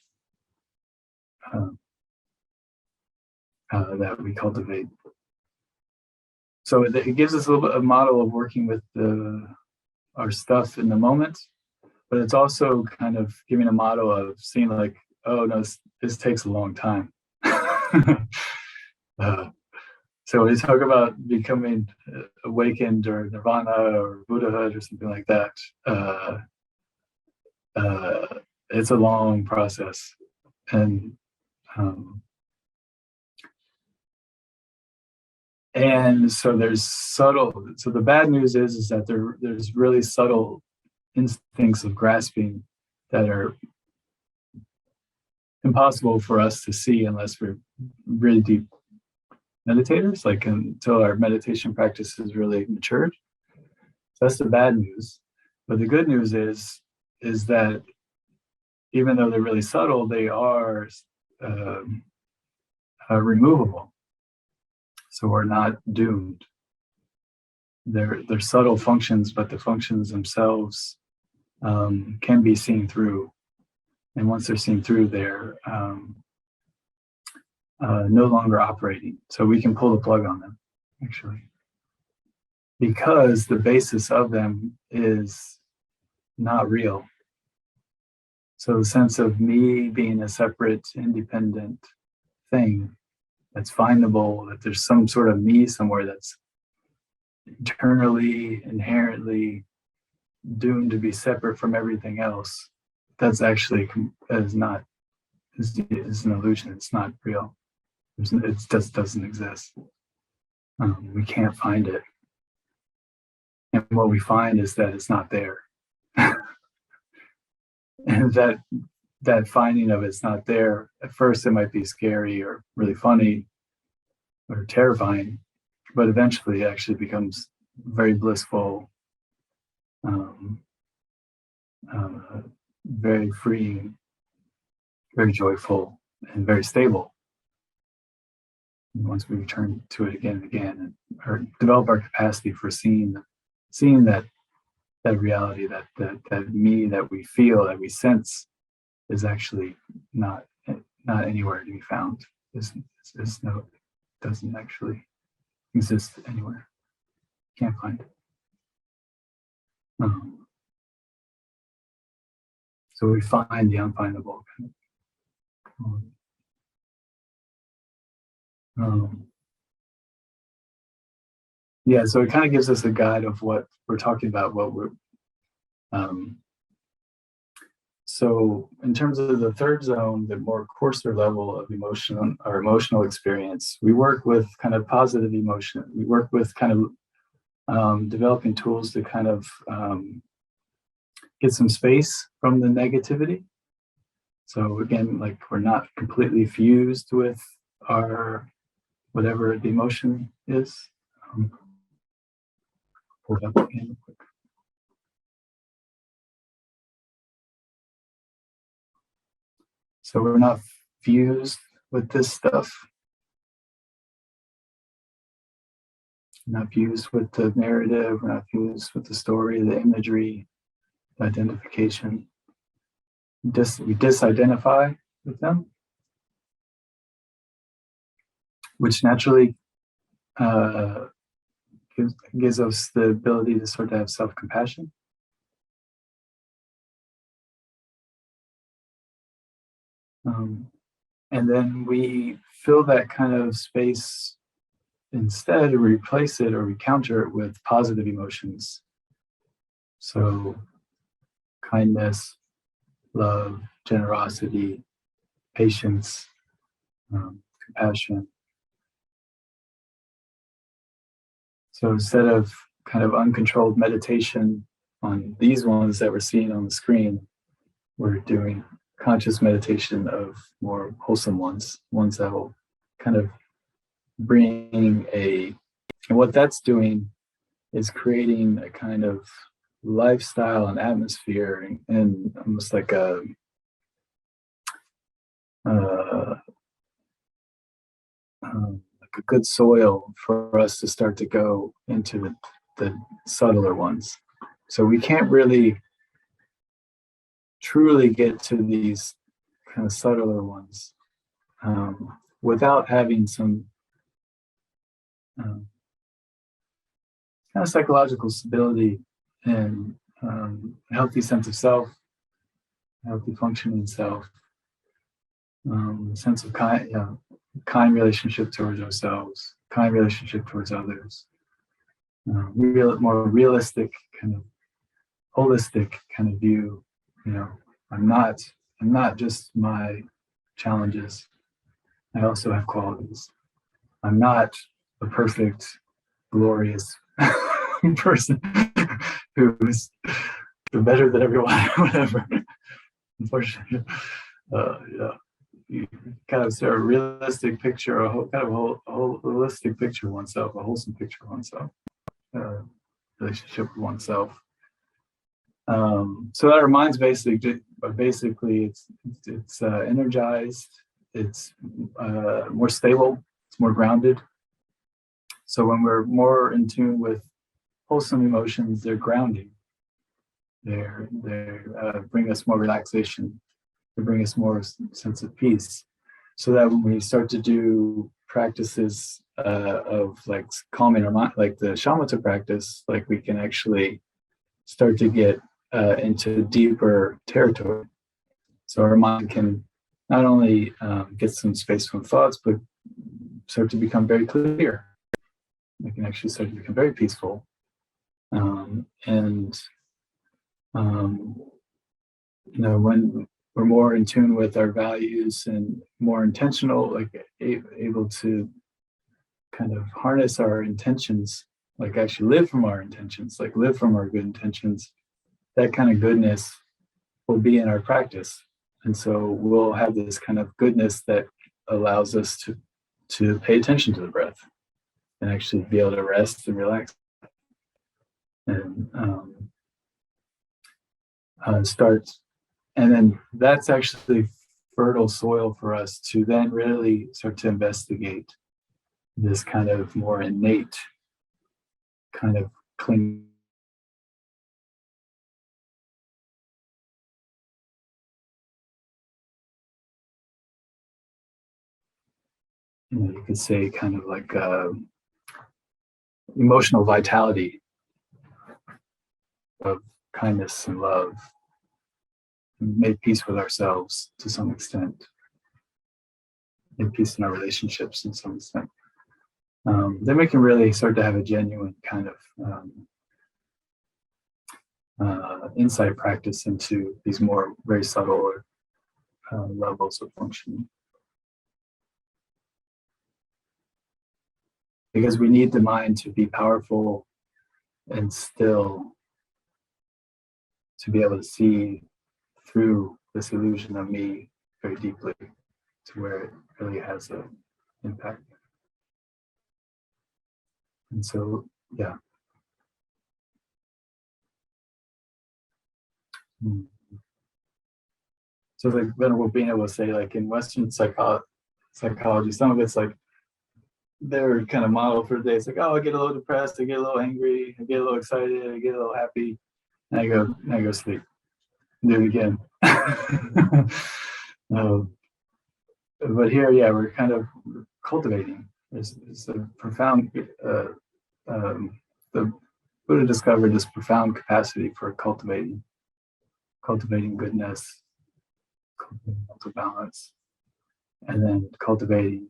that we cultivate. So it gives us a little bit of a model of working with our stuff in the moment, but it's also kind of giving a model of seeing like, oh no, this takes a long time. So when you talk about becoming awakened or nirvana or Buddhahood or something like that, it's a long process. And so there's subtle. So the bad news is that there's really subtle instincts of grasping that are impossible for us to see unless we're really deep meditators, like until our meditation practice is really matured. So that's the bad news. But the good news is that even though they're really subtle, they are removable. So we're not doomed. They're subtle functions, but the functions themselves can be seen through. And once they're seen through, they're no longer operating. So we can pull the plug on them, actually, because the basis of them is not real. So the sense of me being a separate, independent thing that's findable, that there's some sort of me somewhere that's internally, inherently doomed to be separate from everything else, that's actually is an illusion. It's not real. It just doesn't exist. We can't find it. And what we find is that it's not there. And that finding of it's not there, at first it might be scary or really funny or terrifying, but eventually it actually becomes very blissful, very freeing, very joyful, and very stable. And once we return to it again and again, or develop our capacity for seeing that reality, that me that we feel, that we sense, is actually not anywhere to be found. Doesn't actually exist anywhere. Can't find it. So we find the unfindable. Yeah, so it kind of gives us a guide of what we're talking about, what we're So in terms of the third zone, the more coarser level of emotional experience, we work with kind of positive emotion. We work with kind of developing tools to kind of get some space from the negativity. So again, like we're not completely fused with our whatever the emotion is. Pull it up again real quick. So we're not fused with this stuff. We're not fused with the narrative. We're not fused with the story, the imagery, the identification. We disidentify with them, which naturally gives us the ability to sort of have self-compassion. And then we fill that kind of space instead, or replace it, or we counter it with positive emotions. So kindness, love, generosity, patience, compassion. So instead of kind of uncontrolled meditation on these ones that we're seeing on the screen, we're doing conscious meditation of more wholesome ones that will kind of bring and what that's doing is creating a kind of lifestyle and atmosphere and almost like a good soil for us to start to go into the subtler ones. So we can't really truly get to these kind of subtler ones without having some kind of psychological stability and a healthy sense of self, healthy functioning self, sense of kind relationship towards ourselves, kind relationship towards others, more realistic kind of holistic kind of view. You know, I'm not just my challenges. I also have qualities. I'm not a perfect, glorious person who's better than everyone, whatever. Unfortunately, you kind of see a realistic picture, a holistic picture of oneself, a wholesome picture of oneself, relationship with oneself. So that reminds basically it's energized, it's more stable, it's more grounded. So when we're more in tune with wholesome emotions, they're grounding. They bring us more relaxation. They bring us more sense of peace. So that when we start to do practices of like calming our mind, like the shamatha practice, like we can actually start to get into deeper territory. So our mind can not only get some space from thoughts, but start to become very clear. We can actually start to become very peaceful. When we're more in tune with our values and more intentional, like able to kind of harness our intentions, like actually live from our intentions, like live from our good intentions, that kind of goodness will be in our practice. And so we'll have this kind of goodness that allows us to pay attention to the breath and actually be able to rest and relax and start. And then that's actually fertile soil for us to then really start to investigate this kind of more innate kind of clinging. You could say kind of like emotional vitality of kindness and love, and made peace with ourselves to some extent, made peace in our relationships to some extent. Then we can really start to have a genuine kind of insight practice into these more very subtle levels of functioning. Because we need the mind to be powerful and still to be able to see through this illusion of me very deeply to where it really has an impact. And so, yeah. So like Venerable Bina will say, like in Western psychology, some of it's like their kind of model for the day. It's like, oh, I get a little depressed, I get a little angry, I get a little excited, I get a little happy, and I go sleep. Do it again. But here, yeah, we're kind of cultivating. It's a profound. The Buddha discovered this profound capacity for cultivating goodness, cultivating mental balance, and then cultivating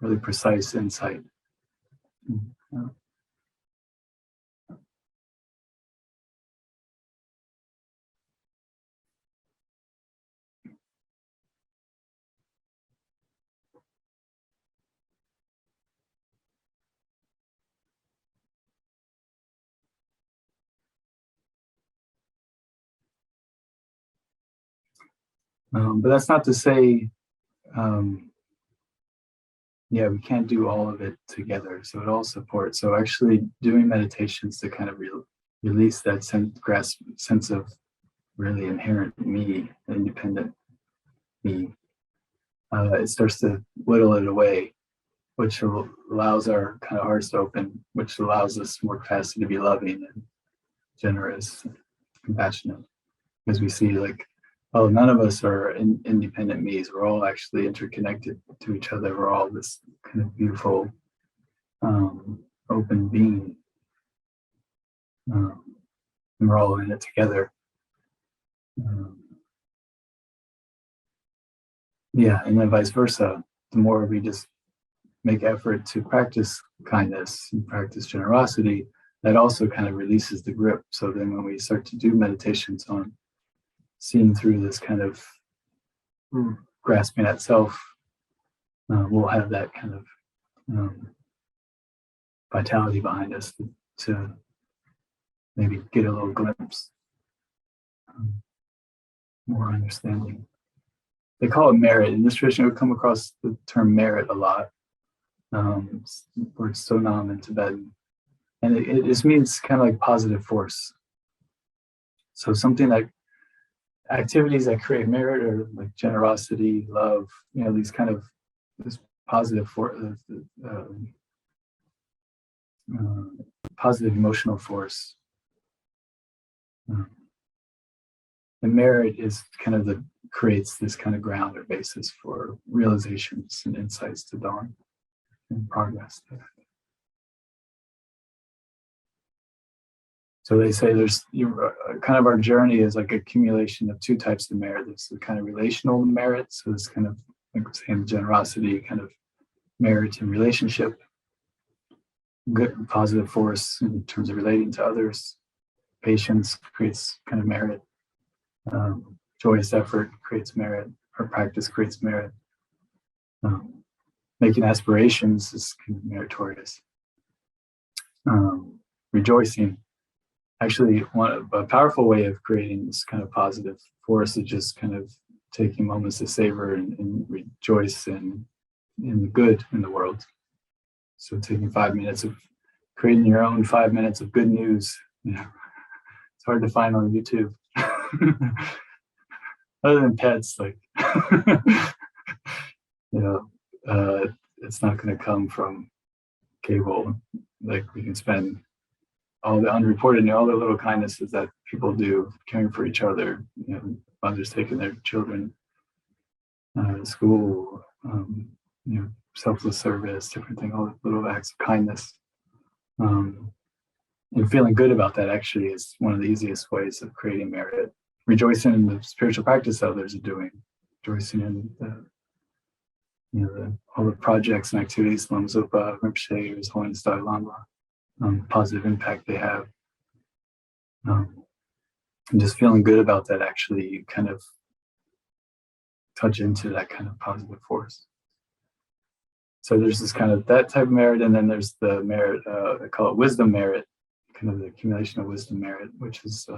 really precise insight. But that's not to say, yeah, we can't do all of it together. So it all supports. So actually doing meditations to kind of release that sense of really inherent me, independent me, it starts to whittle it away, which allows our kind of hearts to open, which allows us more capacity to be loving and generous, and compassionate, because we see like, oh, none of us are independent me's. We're all actually interconnected to each other. We're all this kind of beautiful, open being. And we're all in it together. Yeah, and then vice versa. The more we just make effort to practice kindness and practice generosity, that also kind of releases the grip. So then when we start to do meditations on seeing through this kind of grasping at self, we'll have that kind of vitality behind us to maybe get a little glimpse, more understanding. They call it merit. In this tradition, we come across the term merit a lot. Word sonam in Tibetan. And it just means kind of like positive force. So something like activities that create merit or like generosity, love, these kind of this positive positive emotional force. And merit is kind of creates this kind of ground or basis for realizations and insights to dawn and progress. So they say there's kind of our journey is like accumulation of two types of merit. There's the kind of relational merit, so it's kind of like we're saying generosity, kind of merit in relationship, good positive force in terms of relating to others. Patience creates kind of merit. Joyous effort creates merit, or practice creates merit. Making aspirations is kind of meritorious. Rejoicing. Actually, a powerful way of creating this kind of positive force is just kind of taking moments to savor and rejoice in the good in the world. So taking 5 minutes of creating your own 5 minutes of good news. It's hard to find on YouTube. Other than pets, like, it's not going to come from cable. Like we can spend all the unreported, all the little kindnesses that people do, caring for each other, mothers taking their children to school, selfless service, different things, all the little acts of kindness. And feeling good about that actually is one of the easiest ways of creating merit. Rejoicing in the spiritual practice others are doing, rejoicing in all the projects and activities Lama Zopa, Rinpoche, or His Holiness Dalai Lama, positive impact they have. And just feeling good about that, actually, you kind of touch into that kind of positive force. So there's this kind of that type of merit, and then there's the merit, I call it wisdom merit, kind of the accumulation of wisdom merit, which is,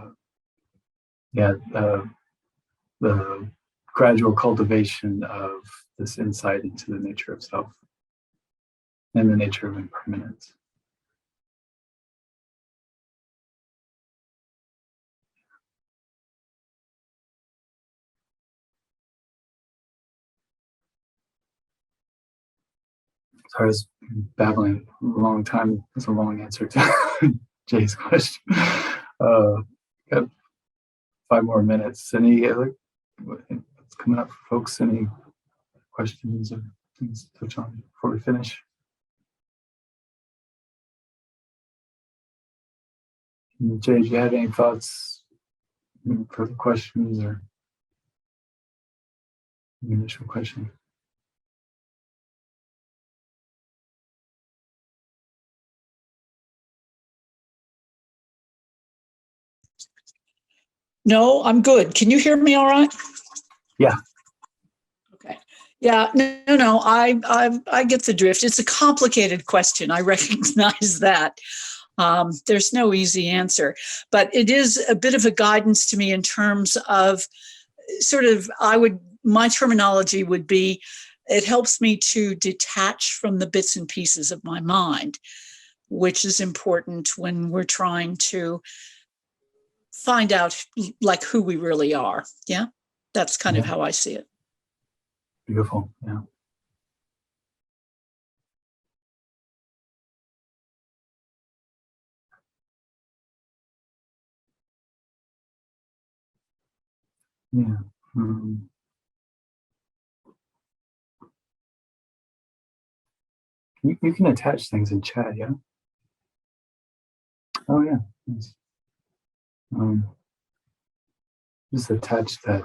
the gradual cultivation of this insight into the nature of self and the nature of impermanence. So I was babbling a long time. It's a long answer to Jay's question. Got 5 more minutes. Any other, what's coming up for folks? Any questions or things to touch on before we finish? Jay, do you have any thoughts, further questions, or initial question? No, I'm good. Can you hear me all right? Yeah. Okay. Yeah, no, I get the drift. It's a complicated question. I recognize that. There's no easy answer, but it is a bit of a guidance to me in terms of sort of, my terminology would be, it helps me to detach from the bits and pieces of my mind, which is important when we're trying to find out like who we really are. Yeah, that's kind of how I see it. Beautiful. Yeah. Yeah. You can attach things in chat, yeah? Oh, yeah. Yes. Just attach that.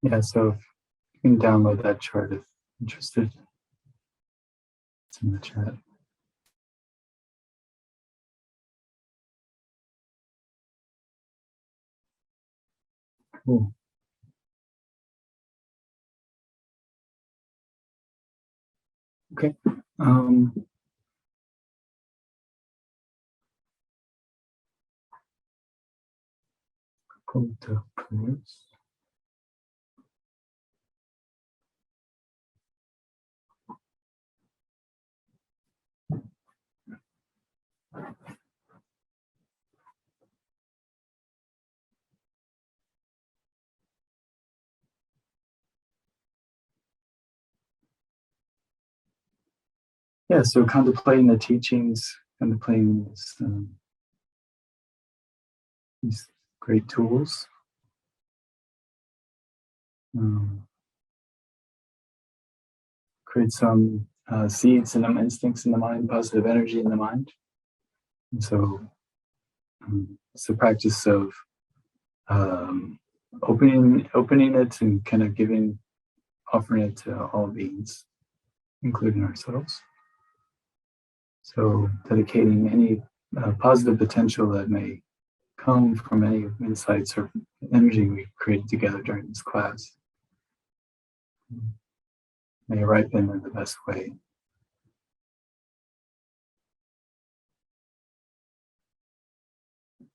Yeah, so you can download that chart if interested. It's in the chat. Cool. Okay. Go to prayers. Yeah, so contemplating the teachings, contemplating these great tools. Create some seeds and instincts in the mind, positive energy in the mind. And so it's the practice of opening it and kind of offering it to all beings, including ourselves. So dedicating any positive potential that may come from any insights or energy we created together during this class may ripen in the best way.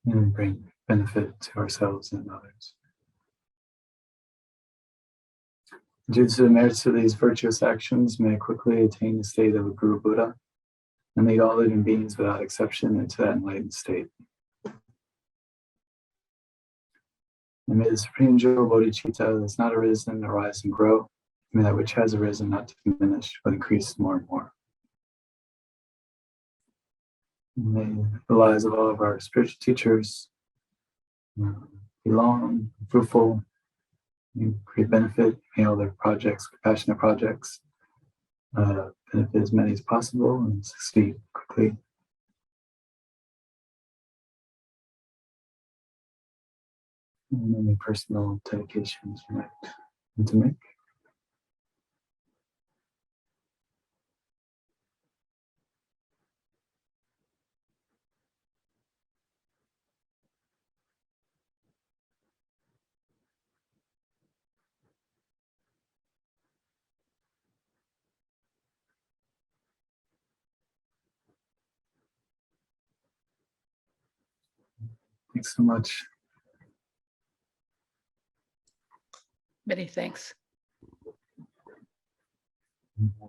And bring benefit to ourselves and others. Due to the merits of these virtuous actions, may I quickly attain the state of a Guru Buddha and lead all living beings without exception into that enlightened state. And may the supreme jewel bodhicitta that's not arisen arise and grow. May that which has arisen not diminish, but increase more and more. And may the lives of all of our spiritual teachers, be long, fruitful, you create benefit, other projects, compassionate projects, benefit as many as possible and succeed quickly. And any personal dedications you might want to make. Thanks so much. Many thanks.